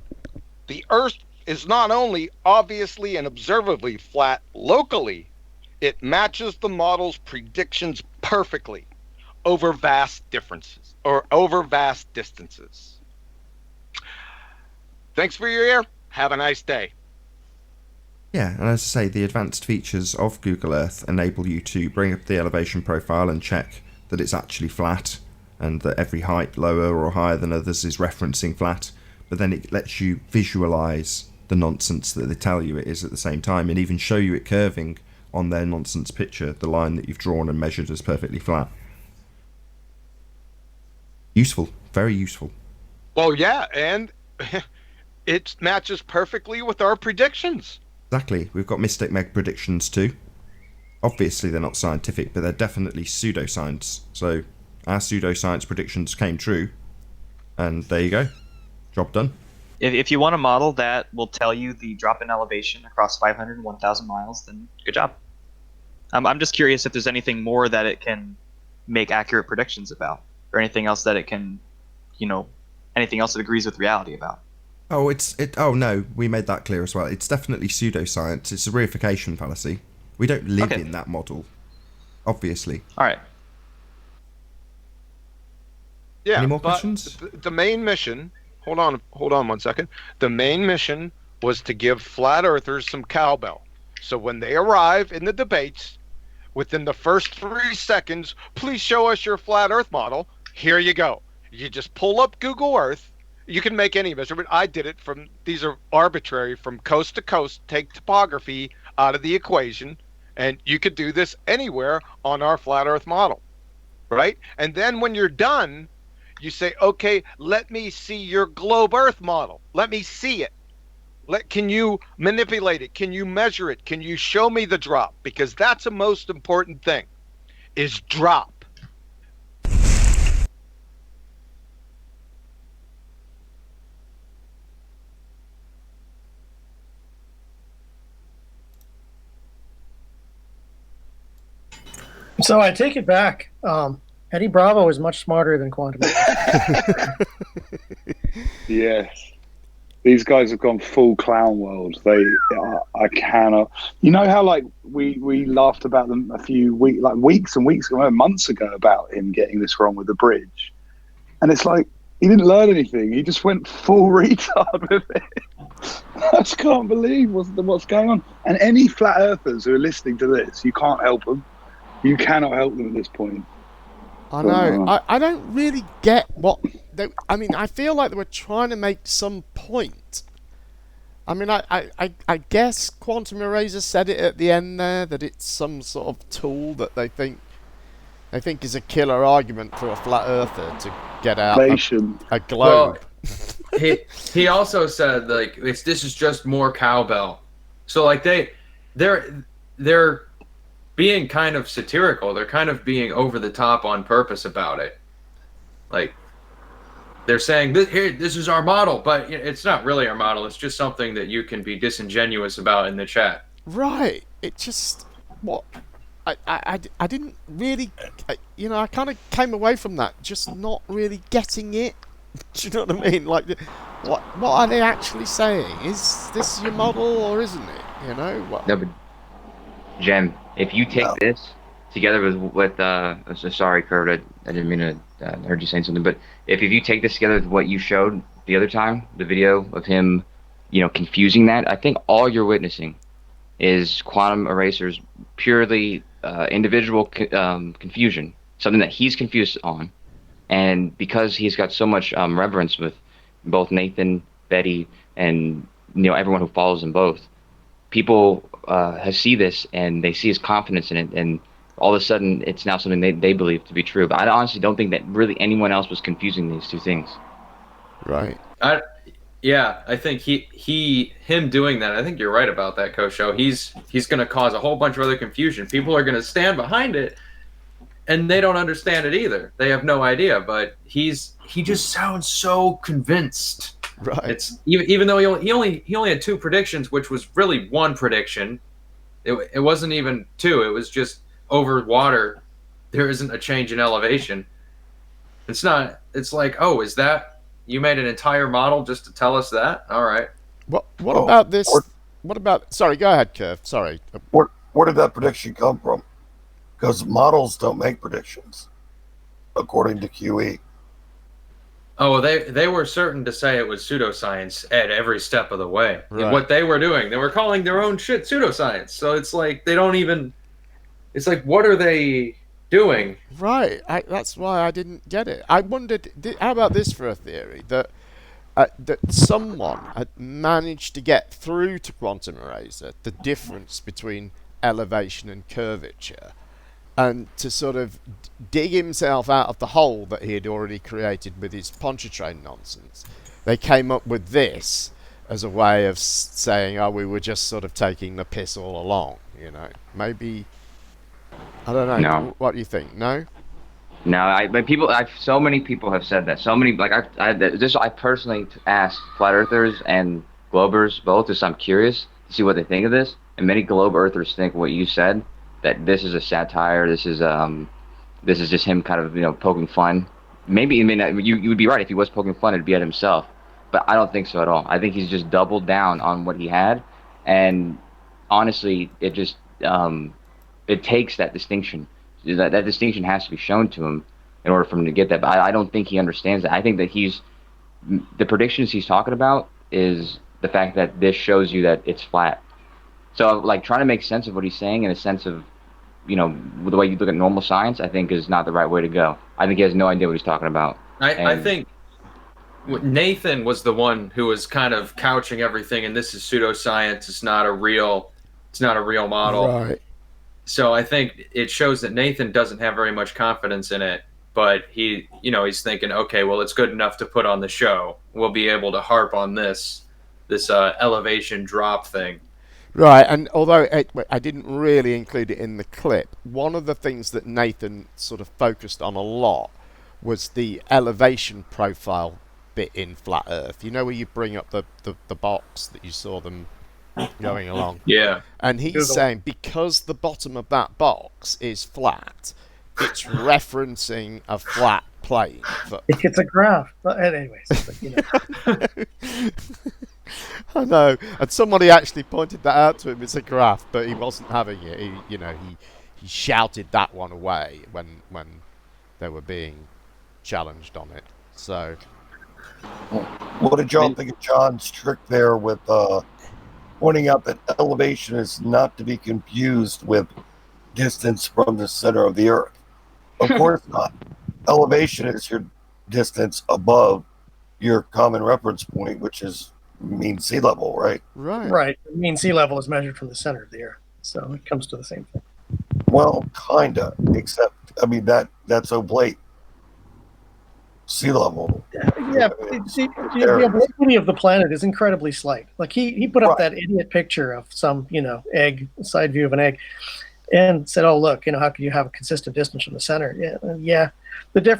the Earth is not only obviously and observably flat locally, it matches the model's predictions perfectly over vast differences or over vast distances. Thanks for your ear. Have a nice day. Yeah, and as I say, the advanced features of Google Earth enable you to bring up the elevation profile and check that it's actually flat and that every height lower or higher than others is referencing flat, but then it lets you visualize the nonsense that they tell you it is at the same time, and even show you it curving on their nonsense picture, the line that you've drawn and measured as perfectly flat. Useful, very useful. Well, yeah, and it matches perfectly with our predictions. Exactly. We've got Mystic Meg predictions too. Obviously they're not scientific, but they're definitely pseudoscience. So our pseudoscience predictions came true, and there you go. Job done. If you want a model that will tell you the drop in elevation across 500 and 1,000 miles, then good job. I'm just curious if there's anything more that it can make accurate predictions about, or anything else that it can, anything else that agrees with reality about. Oh, oh no, we made that clear as well. It's definitely pseudoscience. It's a reification fallacy. We don't live in that model, obviously. All right. Yeah. Any more but questions? The main mission. Hold on 1 second. The main mission was to give flat earthers some cowbell. So when they arrive in the debates, within the first 3 seconds, please show us your flat earth model. Here you go. You just pull up Google Earth. You can make any measurement. I did it these are arbitrary, from coast to coast, take topography out of the equation, and you could do this anywhere on our flat earth model, right? And then when you're done, you say, okay, let me see your globe earth model. Let me see it. Can you manipulate it? Can you measure it? Can you show me the drop? Because that's the most important thing, is drop. So I take it back. Eddie Bravo is much smarter than Quantum. Yes. These guys have gone full clown world. I cannot. You know how we laughed about them a few weeks and weeks ago, months ago, about him getting this wrong with the bridge, and it's like he didn't learn anything. He just went full retard with it. I just can't believe what's going on. And any flat earthers who are listening to this, you can't help them. You cannot help them at this point. I know. I don't really get what... I feel like they were trying to make some point. I guess Quantum Eraser said it at the end there, that it's some sort of tool that they think is a killer argument for a flat earther to get out a globe. Well, he also said, this is just more cowbell. So they're being kind of satirical. They're kind of being over the top on purpose about it. They're saying, this is our model, but it's not really our model. It's just something that you can be disingenuous about in the chat. Right. It just... What? I didn't really... I kind of came away from that just not really getting it. Do you know what I mean? What are they actually saying? Is this your model or isn't it? No, but Jem, if you take this together with sorry, Kurt, I didn't mean to heard you saying something, but if you take this together with what you showed the other time, the video of him, confusing that, I think all you're witnessing is Quantum Eraser's purely individual confusion, something that he's confused on, and because he's got so much reverence with both Nathan, Betty, and everyone who follows them both, people see this and they see his confidence in it, and all of a sudden it's now something they believe to be true. But I honestly don't think that really anyone else was confusing these two things. Right. I think him doing that, I think you're right about that, Kosho. He's going to cause a whole bunch of other confusion. People are going to stand behind it and they don't understand it either. They have no idea, but he just sounds so convinced. Right. It's even though he only had two predictions, which was really one prediction. It wasn't even two. It was just over water. There isn't a change in elevation. It's not. It's like, oh, is that you made an entire model just to tell us that? All right. What about this? What about? Sorry, go ahead, Kev. Sorry. Where did that prediction come from? Because models don't make predictions, according to QE. Oh, they were certain to say it was pseudoscience at every step of the way. Right. What they were doing, they were calling their own shit pseudoscience. So it's like they don't even. It's like, what are they doing? Right. That's why I didn't get it. I wondered. How about this for a theory that someone had managed to get through to Quantum Eraser the difference between elevation and curvature, and to sort of dig himself out of the hole that he had already created with his Pontchartrain nonsense. They came up with this as a way of saying, oh, we were just sort of taking the piss all along, Maybe, I don't know. No. What do you think? No? No, so many people have said that. So many, I personally asked flat earthers and globers both, just I'm curious to see what they think of this. And many globe earthers think what you said, that this is a satire. This is just him kind of poking fun. Maybe you would be right if he was poking fun, it'd be at himself. But I don't think so at all. I think he's just doubled down on what he had, and honestly, it just it takes that distinction. That distinction has to be shown to him in order for him to get that. But I don't think he understands that. I think that the predictions he's talking about is the fact that this shows you that it's flat. So like trying to make sense of what he's saying in a sense of, the way you look at normal science, I think is not the right way to go. I think he has no idea what he's talking about. I think Nathan was the one who was kind of couching everything, and this is pseudoscience. It's not a real model. Right. So I think it shows that Nathan doesn't have very much confidence in it, but he's thinking, okay, well, it's good enough to put on the show. We'll be able to harp on this elevation drop thing. Right, and although I didn't really include it in the clip, one of the things that Nathan sort of focused on a lot was the elevation profile bit in Flat Earth. You know where you bring up the box that you saw them going along? Yeah. And he's saying because the bottom of that box is flat, it's referencing a flat plane. It's a graph. But anyways, I know, and somebody actually pointed that out to him. It's a graph, but he wasn't having it. He shouted that one away when they were being challenged on it. So, what did y'all think of John's trick there with pointing out that elevation is not to be confused with distance from the center of the Earth? Of course not. Elevation is your distance above your common reference point, which is mean sea level, right? Right. Mean sea level is measured from the center of the Earth, so it comes to the same thing. Well, kinda, except that's oblique. Sea level. Yeah, the obliquity of the planet is incredibly slight. Like he put up that idiot picture of some egg, side view of an egg, and said, "Oh look, how can you have a consistent distance from the center?" Yeah.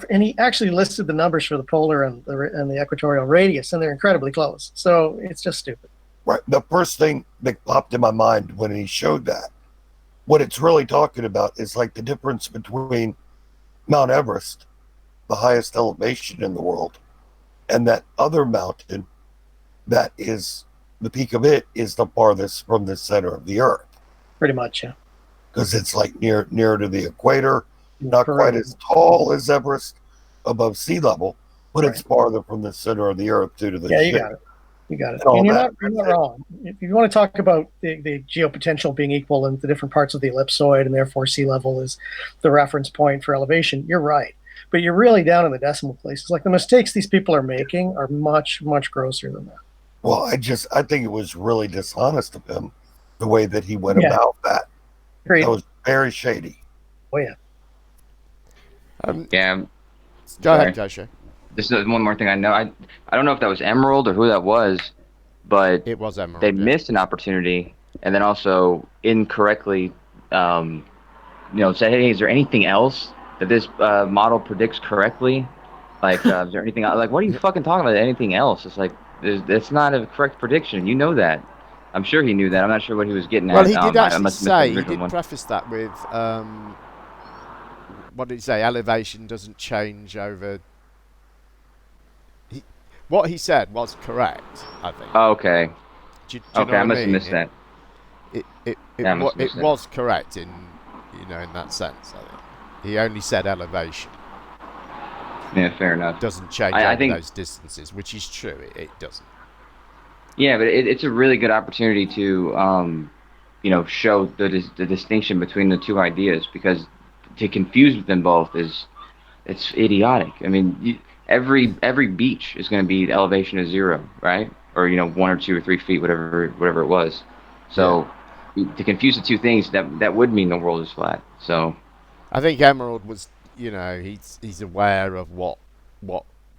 And he actually listed the numbers for the polar and the equatorial radius, and they're incredibly close. So it's just stupid. Right. The first thing that popped in my mind when he showed that, what it's really talking about is like the difference between Mount Everest, the highest elevation in the world, and that other mountain that is the peak of it is the farthest from the center of the Earth. Pretty much, yeah. Because it's like near to the equator, not quite as tall as Everest above sea level, but it's farther from the center of the Earth due to the you got it. You got it. And you're not wrong. If you want to talk about the geopotential being equal in the different parts of the ellipsoid, and therefore sea level is the reference point for elevation, you're right. But you're really down in the decimal places. Like the mistakes these people are making are much, much grosser than that. Well, I think it was really dishonest of him, the way that he went about that. Agreed. That was very shady. Oh, yeah. Go ahead, Joshua. This is one more thing I know. I don't know if that was Emerald or who that was, but it was Emerald. They missed an opportunity, and then also incorrectly, said, "Hey, is there anything else that this model predicts correctly? Like, is there anything else? Like, what are you fucking talking about? Anything else? It's like it's not a correct prediction. You know that. I'm sure he knew that. I'm not sure what he was getting at. Well, he did actually say, he did preface that with, what did he say? Elevation doesn't change over... What he said was correct, I think. Oh, okay. Do you know I must have missed that. It was correct in that sense, I think. He only said elevation. Yeah, fair enough. Doesn't change over those distances, which is true. It doesn't. Yeah, but it's a really good opportunity to, show the distinction between the two ideas, because to confuse them both it's idiotic. I mean, every beach is going to be elevation of 0, right? Or 1 or 2 or 3 feet, whatever it was. So to confuse the two things, that would mean the world is flat. So I think Emerald was, he's aware of what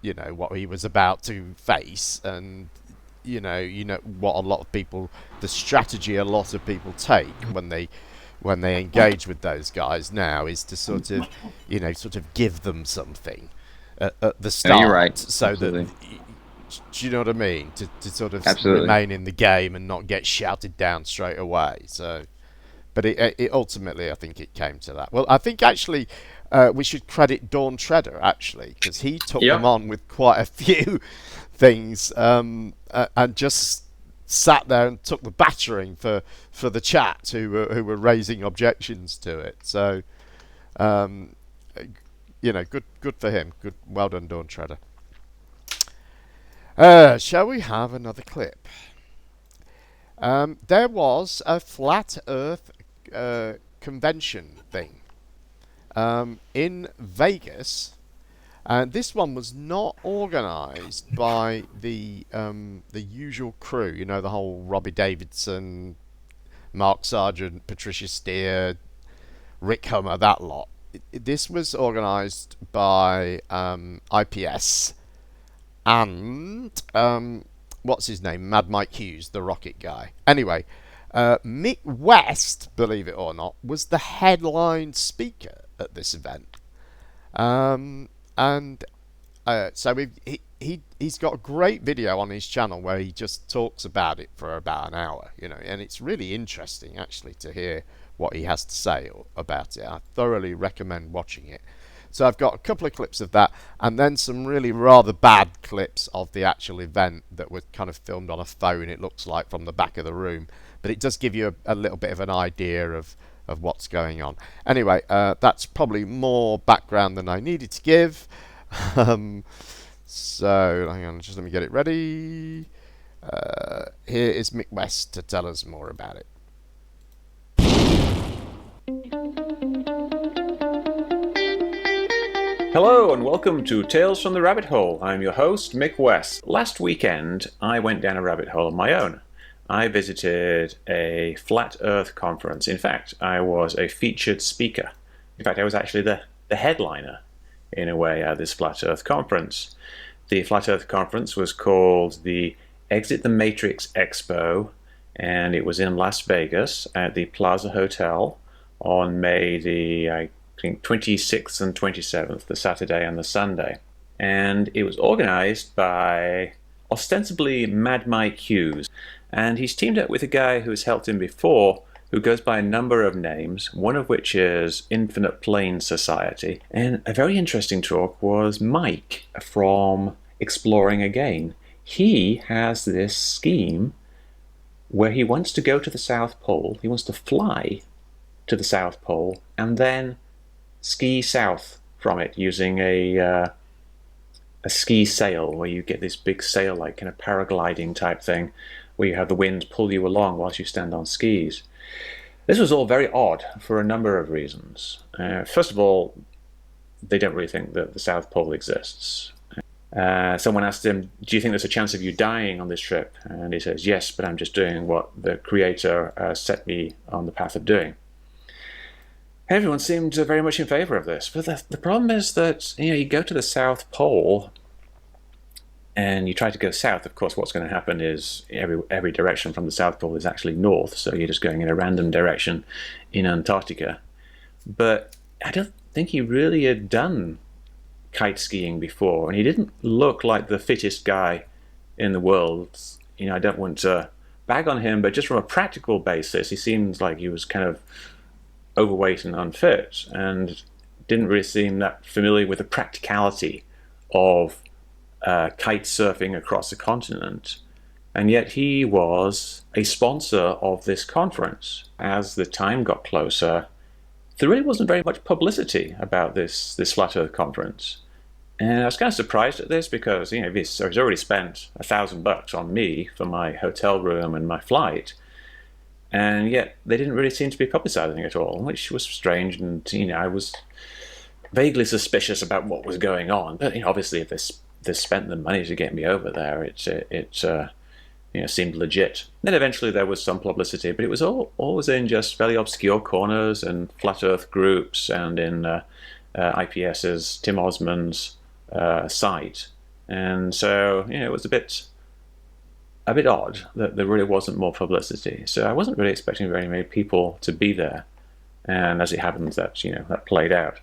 he was about to face, and what a lot of people, the strategy a lot of people take when they engage with those guys now is to sort of give them something at the start. Yeah, you're right. So Absolutely. that, do you know what I mean? To sort of Absolutely. remain in the game and not get shouted down straight away. So But it ultimately, I think it came to that. Well, I think actually we should credit Dawn Treader, actually, because he took them on with quite a few things and just sat there and took the battering for the chat who were raising objections to it. So, good for him. Good, well done, Dawn Treader. Shall we have another clip? There was a flat Earth convention thing in Vegas, and this one was not organised by the usual crew. You know, the whole Robbie Davidson, Mark Sargent, Patricia Steer, Rick Hummer, that lot. This was organised by IPS and what's his name? Mad Mike Hughes, the rocket guy. Anyway, Mick West, believe it or not, was the headline speaker at this event. So he's got a great video on his channel where he just talks about it for about an hour, and it's really interesting actually to hear what he has to say about it. I thoroughly recommend watching it. So I've got a couple of clips of that, and then some really rather bad clips of the actual event that were kind of filmed on a phone, it looks like, from the back of the room. But it does give you a little bit of an idea of what's going on. Anyway, that's probably more background than I needed to give. So, hang on, just let me get it ready. Here is Mick West to tell us more about it. Hello and welcome to Tales from the Rabbit Hole. I'm your host, Mick West. Last weekend, I went down a rabbit hole on my own. I visited a Flat Earth conference. In fact, I was a featured speaker. In fact, I was actually the headliner, in a way, at this Flat Earth conference. The Flat Earth conference was called the Exit the Matrix Expo, and it was in Las Vegas at the Plaza Hotel on May the 26th and 27th, the Saturday and the Sunday. And it was organized by ostensibly Mad Mike Hughes. And he's teamed up with a guy who's helped him before, who goes by a number of names, one of which is Infinite Plane Society. And a very interesting talk was Mike from Exploring Again. He has this scheme where he wants to go to the South Pole, he wants to fly to the South Pole, and then ski south from it using a ski sail, where you get this big sail, like kind of paragliding type thing, where you have the wind pull you along whilst you stand on skis. This was all very odd for a number of reasons. First of all, they don't really think that the South Pole exists. Someone asked him, do you think there's a chance of you dying on this trip? And he says, yes, but I'm just doing what the Creator set me on the path of doing. Everyone seemed very much in favor of this. But the problem is that, you go to the South Pole and you try to go south. Of course, what's going to happen is every direction from the South Pole is actually north, so you're just going in a random direction in Antarctica. But I don't think he really had done kite skiing before, and he didn't look like the fittest guy in the world. I don't want to bag on him, but just from a practical basis, he seems like he was kind of overweight and unfit, and didn't really seem that familiar with the practicality of kite surfing across the continent. And yet he was a sponsor of this conference. As the time got closer, there really wasn't very much publicity about this Flat Earth conference. And I was kind of surprised at this, because he's already spent $1,000 on me for my hotel room and my flight, and yet they didn't really seem to be publicizing it at all, which was strange. And I was vaguely suspicious about what was going on. But obviously, if they spent the money to get me over there, it seemed legit. Then eventually there was some publicity, but it was always in just fairly obscure corners and Flat Earth groups, and in IPS's Tim Osman's site. And so it was a bit odd that there really wasn't more publicity. So I wasn't really expecting very many people to be there, and as it happens, that played out.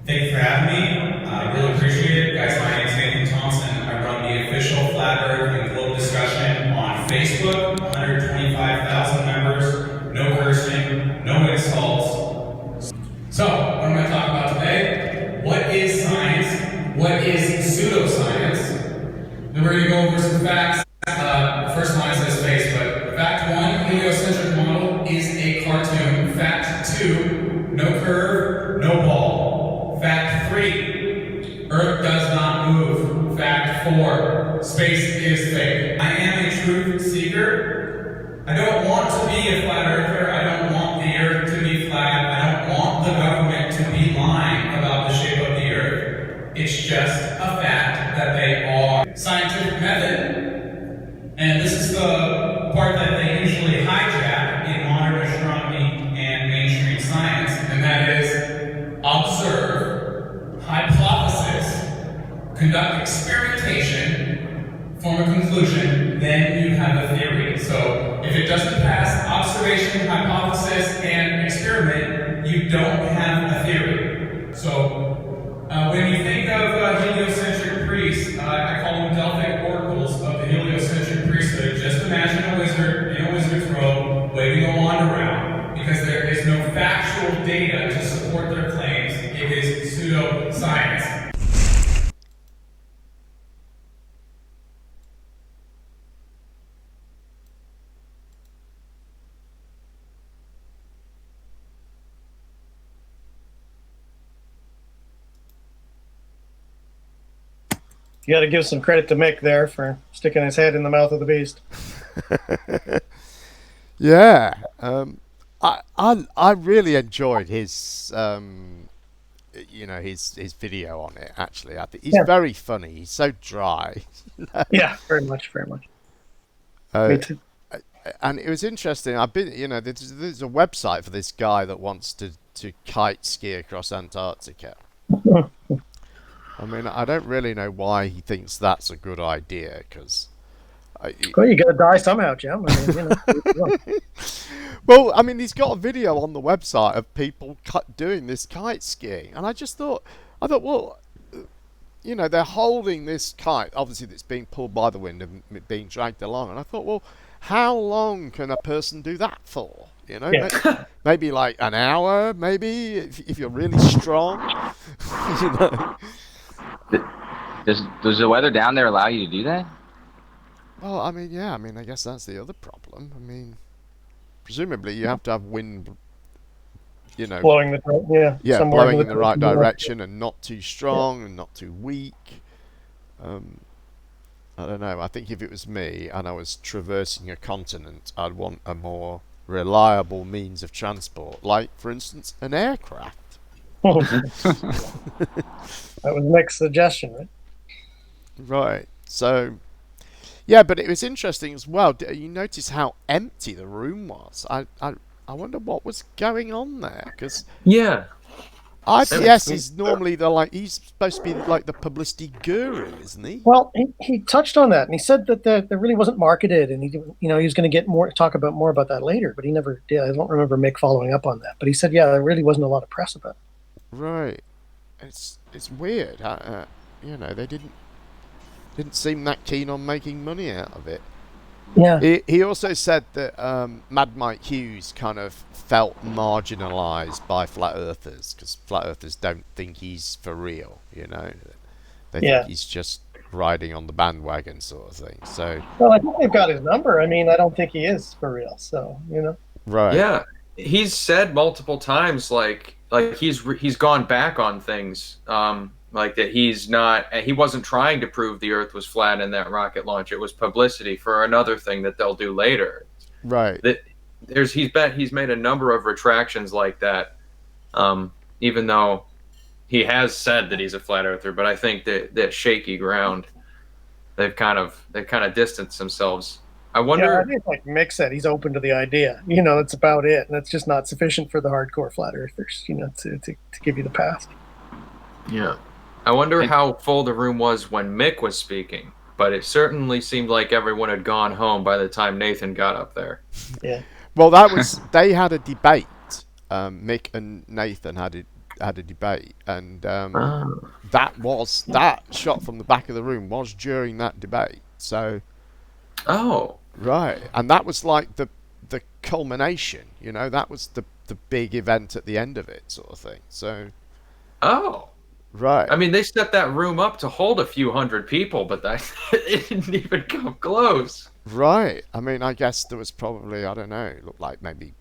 Thank you for having me. I really appreciate it. Guys, my name is Nathan Thompson. I run the official Flat Earth and Globe discussion on Facebook, 125,000 members. heliocentric model is a cartoon. Fact 2, no curve, no ball. Fact 3, Earth does not move. Fact 4, space is fake. I am a truth seeker. I don't want to be a flat earther. I don't want the Earth to be flat. I don't want the government to be lying about the shape of the Earth. It's just a fact that they are. Scientific method, and this is the part that they usually hijack in modern astronomy and mainstream science, and that is observe, hypothesis, conduct experimentation, form a conclusion, then you have a theory. So if it doesn't pass observation, hypothesis, and experiment, you don't have a theory. So when you think of heliocentric priests, I call them Delphic oracles of the heliocentric priesthood. Just imagine a wizard in a wizard's robe waving a wand around, because there is no factual data to support their claims. It is pseudoscience. You got to give some credit to Mick there for sticking his head in the mouth of the beast. Yeah, I really enjoyed his his video on it. Actually, I think he's very funny. He's so dry. Yeah, very much. Me too. And it was interesting. I've been, there's a website for this guy that wants to kite ski across Antarctica. I mean, I don't really know why he thinks that's a good idea, because... Well, you got to die somehow, Jim. I mean, Well, I mean, he's got a video on the website of people doing this kite skiing, and I thought, well, they're holding this kite, obviously, that's being pulled by the wind and being dragged along, and I thought, well, how long can a person do that for? Maybe like an hour, maybe, if you're really strong. Does the weather down there allow you to do that? Well, I mean, yeah. I mean, I guess that's the other problem. I mean, presumably you have to have wind, blowing blowing in the right direction and not too strong and not too weak. I don't know. I think if it was me and I was traversing a continent, I'd want a more reliable means of transport, like, for instance, an aircraft. That was Mick's suggestion, right? Right. So, yeah, but it was interesting as well. You notice how empty the room was. I wonder what was going on there, because IPS is normally he's supposed to be like the publicity guru, isn't he? Well, he touched on that, and he said that there really wasn't marketed, and he was going to get talk about more about that later, but he never did. I don't remember Mick following up on that, but he said, yeah, there really wasn't a lot of press about it. Right. It's weird. They didn't seem that keen on making money out of it. Yeah. He also said that Mad Mike Hughes kind of felt marginalised by flat earthers, because flat earthers don't think he's for real. They think he's just riding on the bandwagon sort of thing. So. Well, I think they've got his number. I mean, I don't think he is for real. So Right. Yeah, he's said multiple times like he's gone back on things. Like that he wasn't trying to prove the Earth was flat in that rocket launch. It was publicity for another thing that they'll do later. Right. That he's made a number of retractions like that, even though he has said that he's a flat earther. But I think that shaky ground, they've kind of distanced themselves. I wonder. Yeah, I think like Mick said, he's open to the idea. That's about it, and that's just not sufficient for the hardcore flat earthers. To give you the pass. Yeah. I wonder how full the room was when Mick was speaking, but it certainly seemed like everyone had gone home by the time Nathan got up there. Yeah. Well, they had a debate. Mick and Nathan had a debate, and that shot from the back of the room was during that debate. So. Oh. Right, and that was like the culmination. That was the big event at the end of it, sort of thing. So. Oh. Right. I mean, they set that room up to hold a few hundred people, but it didn't even come close. Right. I mean, I guess there was probably, I don't know, it looked like maybe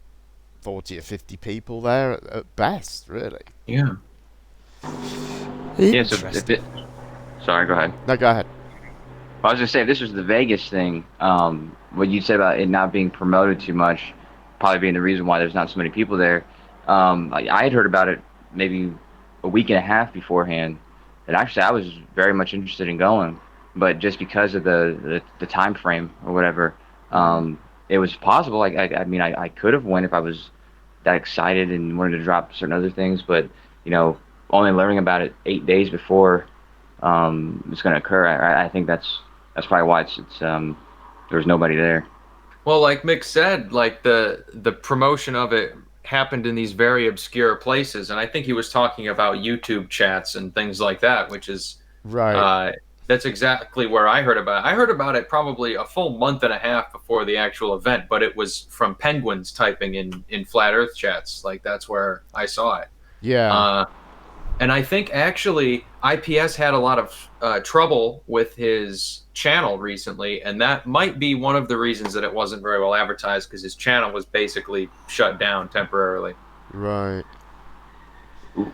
40 or 50 people there at best, really. Yeah. Yeah. So sorry, go ahead. No, go ahead. I was gonna say, if this was the Vegas thing, what you said about it not being promoted too much, probably being the reason why there's not so many people there. I had heard about it maybe a week and a half beforehand, and actually I was very much interested in going, but just because of the time frame or whatever, it was possible. I mean, I could have went if I was that excited and wanted to drop certain other things, but only learning about it 8 days before it's going to occur. I think that's probably why it's there was nobody there. Well, like Mick said, like the promotion of it happened in these very obscure places, and I think he was talking about YouTube chats and things like that, which is right. That's exactly where I heard about it. I heard about it probably a full month and a half before the actual event, but it was from penguins typing in Flat Earth chats. Like, that's where I saw it. Yeah. And I think actually IPS had a lot of trouble with his channel recently, and that might be one of the reasons that it wasn't very well advertised, because his channel was basically shut down temporarily. Right.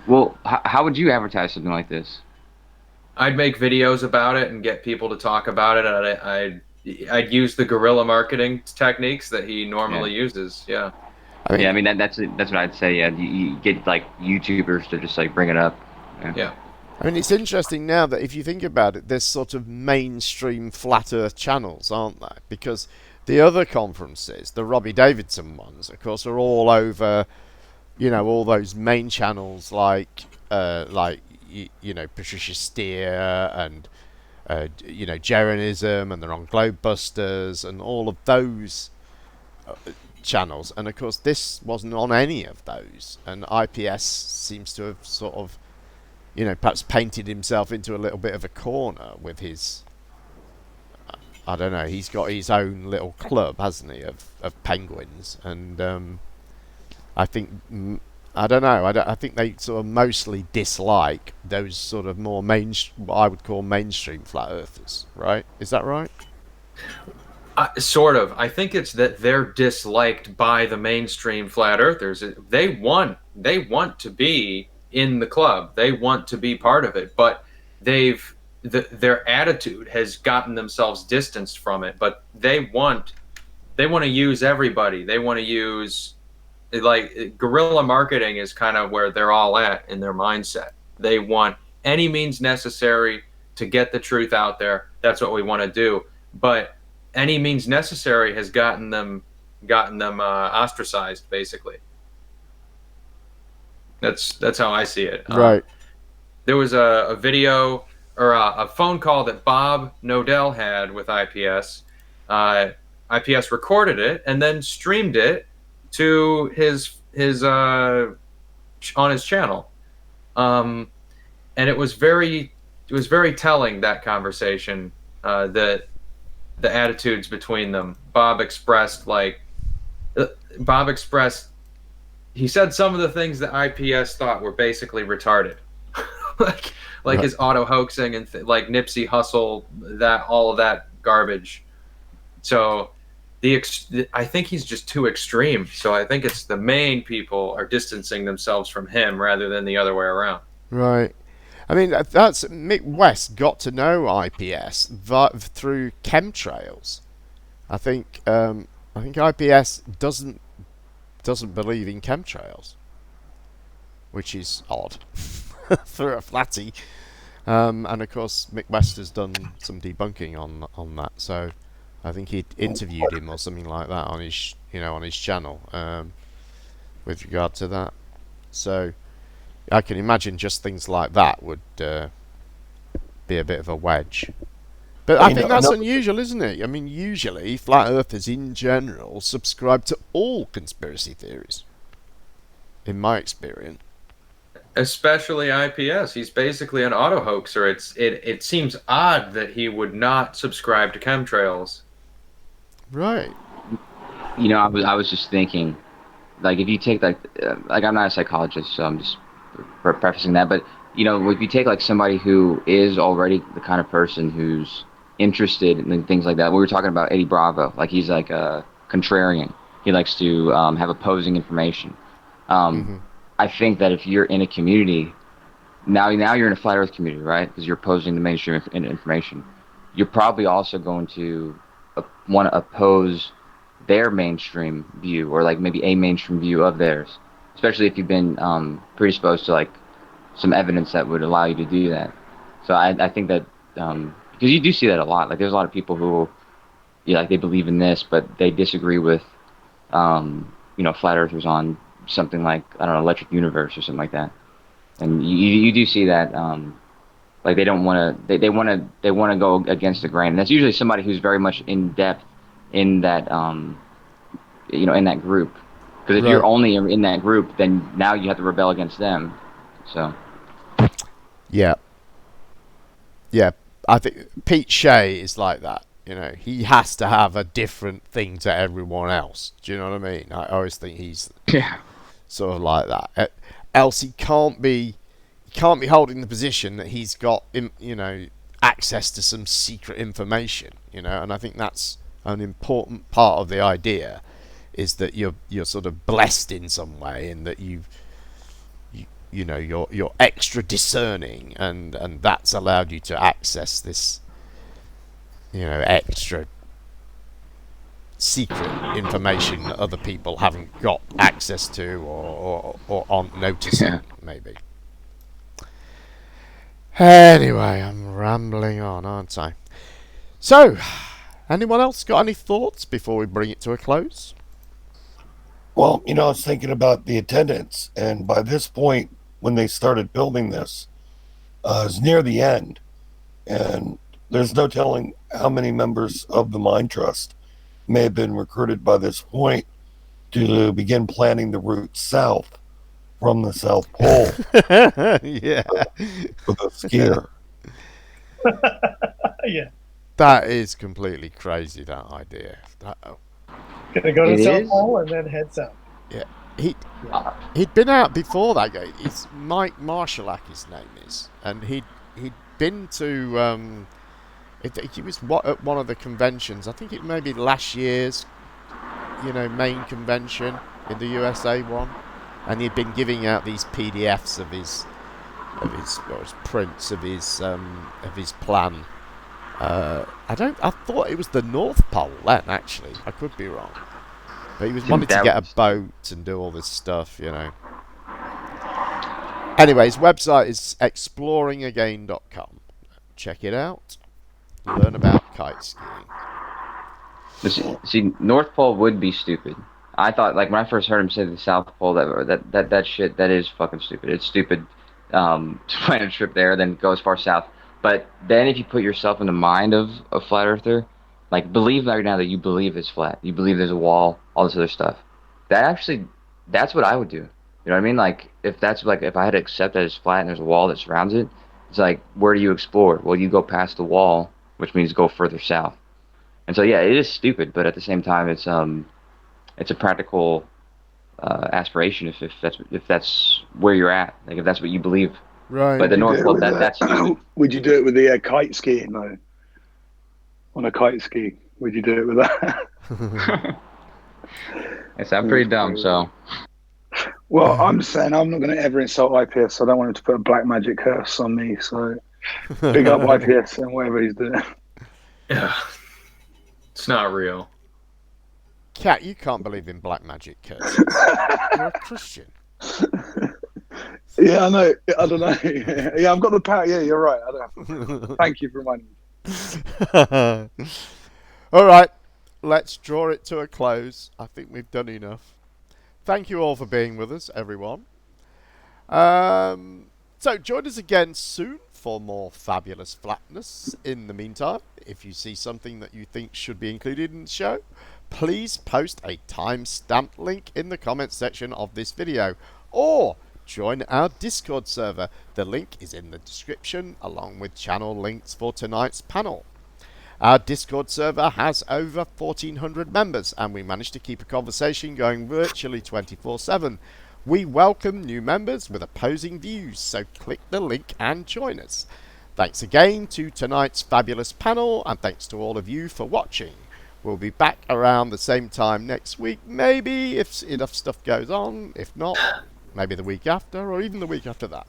Well, how would you advertise something like this? I'd make videos about it and get people to talk about it. And I'd use the guerrilla marketing techniques that he normally uses. Yeah. I mean that's what I'd say. Yeah, you get like YouTubers to just like bring it up. Yeah. I mean, it's interesting now that if you think about it, there's sort of mainstream Flat Earth channels, aren't there? Because the other conferences, the Robbie Davidson ones, of course, are all over, all those main channels like Patricia Steer and Gerneral, and they're on Globebusters and all of those channels, and of course this wasn't on any of those, and IPS seems to have sort of perhaps painted himself into a little bit of a corner with his I don't know, he's got his own little club, hasn't he, of penguins, and I think I don't know. I think they sort of mostly dislike those sort of more what I would call mainstream flat earthers, right? Is that right? Sort of. I think it's that they're disliked by the mainstream flat earthers. They want to be in the club. They want to be part of it, but their attitude has gotten themselves distanced from it. But they want to use everybody. They want to use, like, guerrilla marketing is kind of where they're all at in their mindset. They want any means necessary to get the truth out there. That's what we want to do. But any means necessary has gotten them ostracized, basically. That's how I see it. Right. There was a video or a phone call that Bob Nodell had with IPS. IPS recorded it and then streamed it to his on his channel, and it was very telling, that conversation, that the attitudes between them. Bob expressed he said some of the things that IPS thought were basically retarded, like his auto hoaxing and like Nipsey Hussle, all of that garbage. So I think he's just too extreme. So I think it's the main people are distancing themselves from him rather than the other way around. Right. I mean, that's Mick West got to know IPS through chemtrails. I think IPS doesn't believe in chemtrails, which is odd for a flatty. And of course, Mick West has done some debunking on that. So I think he interviewed him or something like that on his channel with regard to that. So I can imagine just things like that would be a bit of a wedge. But I think that's unusual, isn't it? I mean, usually flat earthers in general subscribe to all conspiracy theories, in my experience. Especially IPS. He's basically an auto hoaxer. It seems odd that he would not subscribe to chemtrails. Right. I was just thinking, like, if you take like I'm not a psychologist, so I'm just prefacing that, but if you take like somebody who is already the kind of person who's interested in things like that. We were talking about Eddie Bravo, like he's like a contrarian. He likes to have opposing information. I think that if you're in a community, now you're in a flat Earth community, right? Because you're opposing the mainstream information. You're probably also going to want to oppose their mainstream view, or like maybe a mainstream view of theirs, especially if you've been predisposed to like some evidence that would allow you to do that. So I think that because you do see that a lot. Like there's a lot of people who, like they believe in this, but they disagree with, flat earthers on something like, I don't know, electric universe or something like that. And you do see that, like they don't want to, they want to go against the grain. And that's usually somebody who's very much in depth in that, in that group. Because if you're only in that group, then now you have to rebel against them. So. Yeah. Yeah, I think Pete Shea is like that. He has to have a different thing to everyone else. Do you know what I mean? I always think he's sort of like that. Else he can't be holding the position that he's got, access to some secret information. And I think that's an important part of the idea, is that you're sort of blessed in some way, and that you're extra discerning, and that's allowed you to access this, extra secret information that other people haven't got access to or aren't noticing, maybe. Anyway, I'm rambling on, aren't I? So, anyone else got any thoughts before we bring it to a close? Well, I was thinking about the attendance, and by this point, when they started building this, it was near the end, and there's no telling how many members of the Mine Trust may have been recruited by this point to begin planning the route south from the South Pole. Yeah. With a skier. Yeah. That is completely crazy, that idea. Gonna go to the South Pole and then head south. Yeah. He'd been out before that guy. It's Mike Marshallak, his name is, and he'd been to he was at one of the conventions. I think it may be last year's main convention in the USA one, and he'd been giving out these PDFs of his prints of his plan. I thought it was the North Pole then, actually. I could be wrong. But he was wanting to get a boat and do all this stuff, Anyway, his website is exploringagain.com. Check it out. Learn about kite skiing. See, North Pole would be stupid. I thought, like, when I first heard him say the South Pole, that shit, that is fucking stupid. It's stupid to plan a trip there, then go as far south. But then if you put yourself in the mind of a flat earther, like, believe right now that you believe it's flat. You believe there's a wall, all this other stuff. That's what I would do. You know what I mean? Like, if I had to accept that it's flat and there's a wall that surrounds it, it's like, where do you explore? Well, you go past the wall, which means go further south. And so, yeah, it is stupid, but at the same time, it's a practical aspiration if that's where you're at, like if that's what you believe. Right. But the North Pole, that's would you do it with the kite skiing though? On a kite ski, would you do it with that? It sounds pretty dumb. So. Well, I'm saying I'm not going to ever insult IPS. So I don't want him to put a black magic curse on me. So big up IPS and whatever he's doing. Yeah, it's not real. Cat, you can't believe in black magic curses. You're a Christian. Yeah, I know. I don't know. Yeah, I've got the power. Yeah, you're right. I don't. Thank you for reminding me. All right, let's draw it to a close. I think we've done enough. Thank you all for being with us, everyone. So join us again soon for more fabulous flatness. In the meantime, if you see something that you think should be included in the show, please post a time-stamped link in the comments section of this video, or join our Discord server. The link is in the description, along with channel links for tonight's panel. Our Discord server has over 1,400 members, and we managed to keep a conversation going virtually 24/7. We welcome new members with opposing views, so click the link and join us. Thanks again to tonight's fabulous panel, and thanks to all of you for watching. We'll be back around the same time next week, maybe, if enough stuff goes on. If not, maybe the week after, or even the week after that.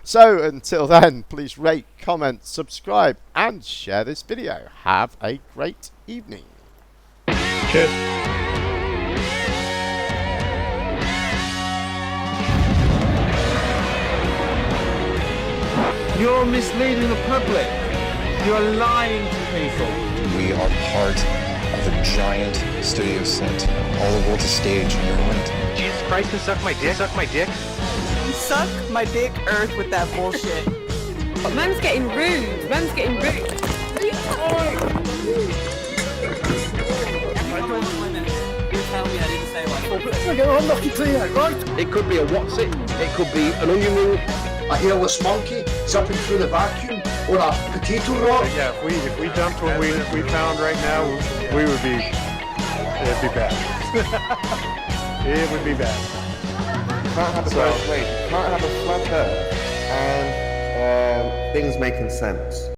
So, until then, please rate, comment, subscribe, and share this video. Have a great evening. Cheers. You're misleading the public. You're lying to people. We are part of a giant studio set. All the world's a stage, and you're on it. Jesus Christ, can suck my dick. Suck my dick. Suck my dick, Earth, with that bullshit. Man's getting rude. Man's getting rude. You tell me I didn't say what. I'm lucky to you, right? It could be a what's it? It could be an onion ring. A hairless monkey zipping through the vacuum, or a potato rock. Yeah, if we dumped what we found right now, we would be, it'd be bad. It would be bad. You can't have you can't have a flat Earth and things making sense.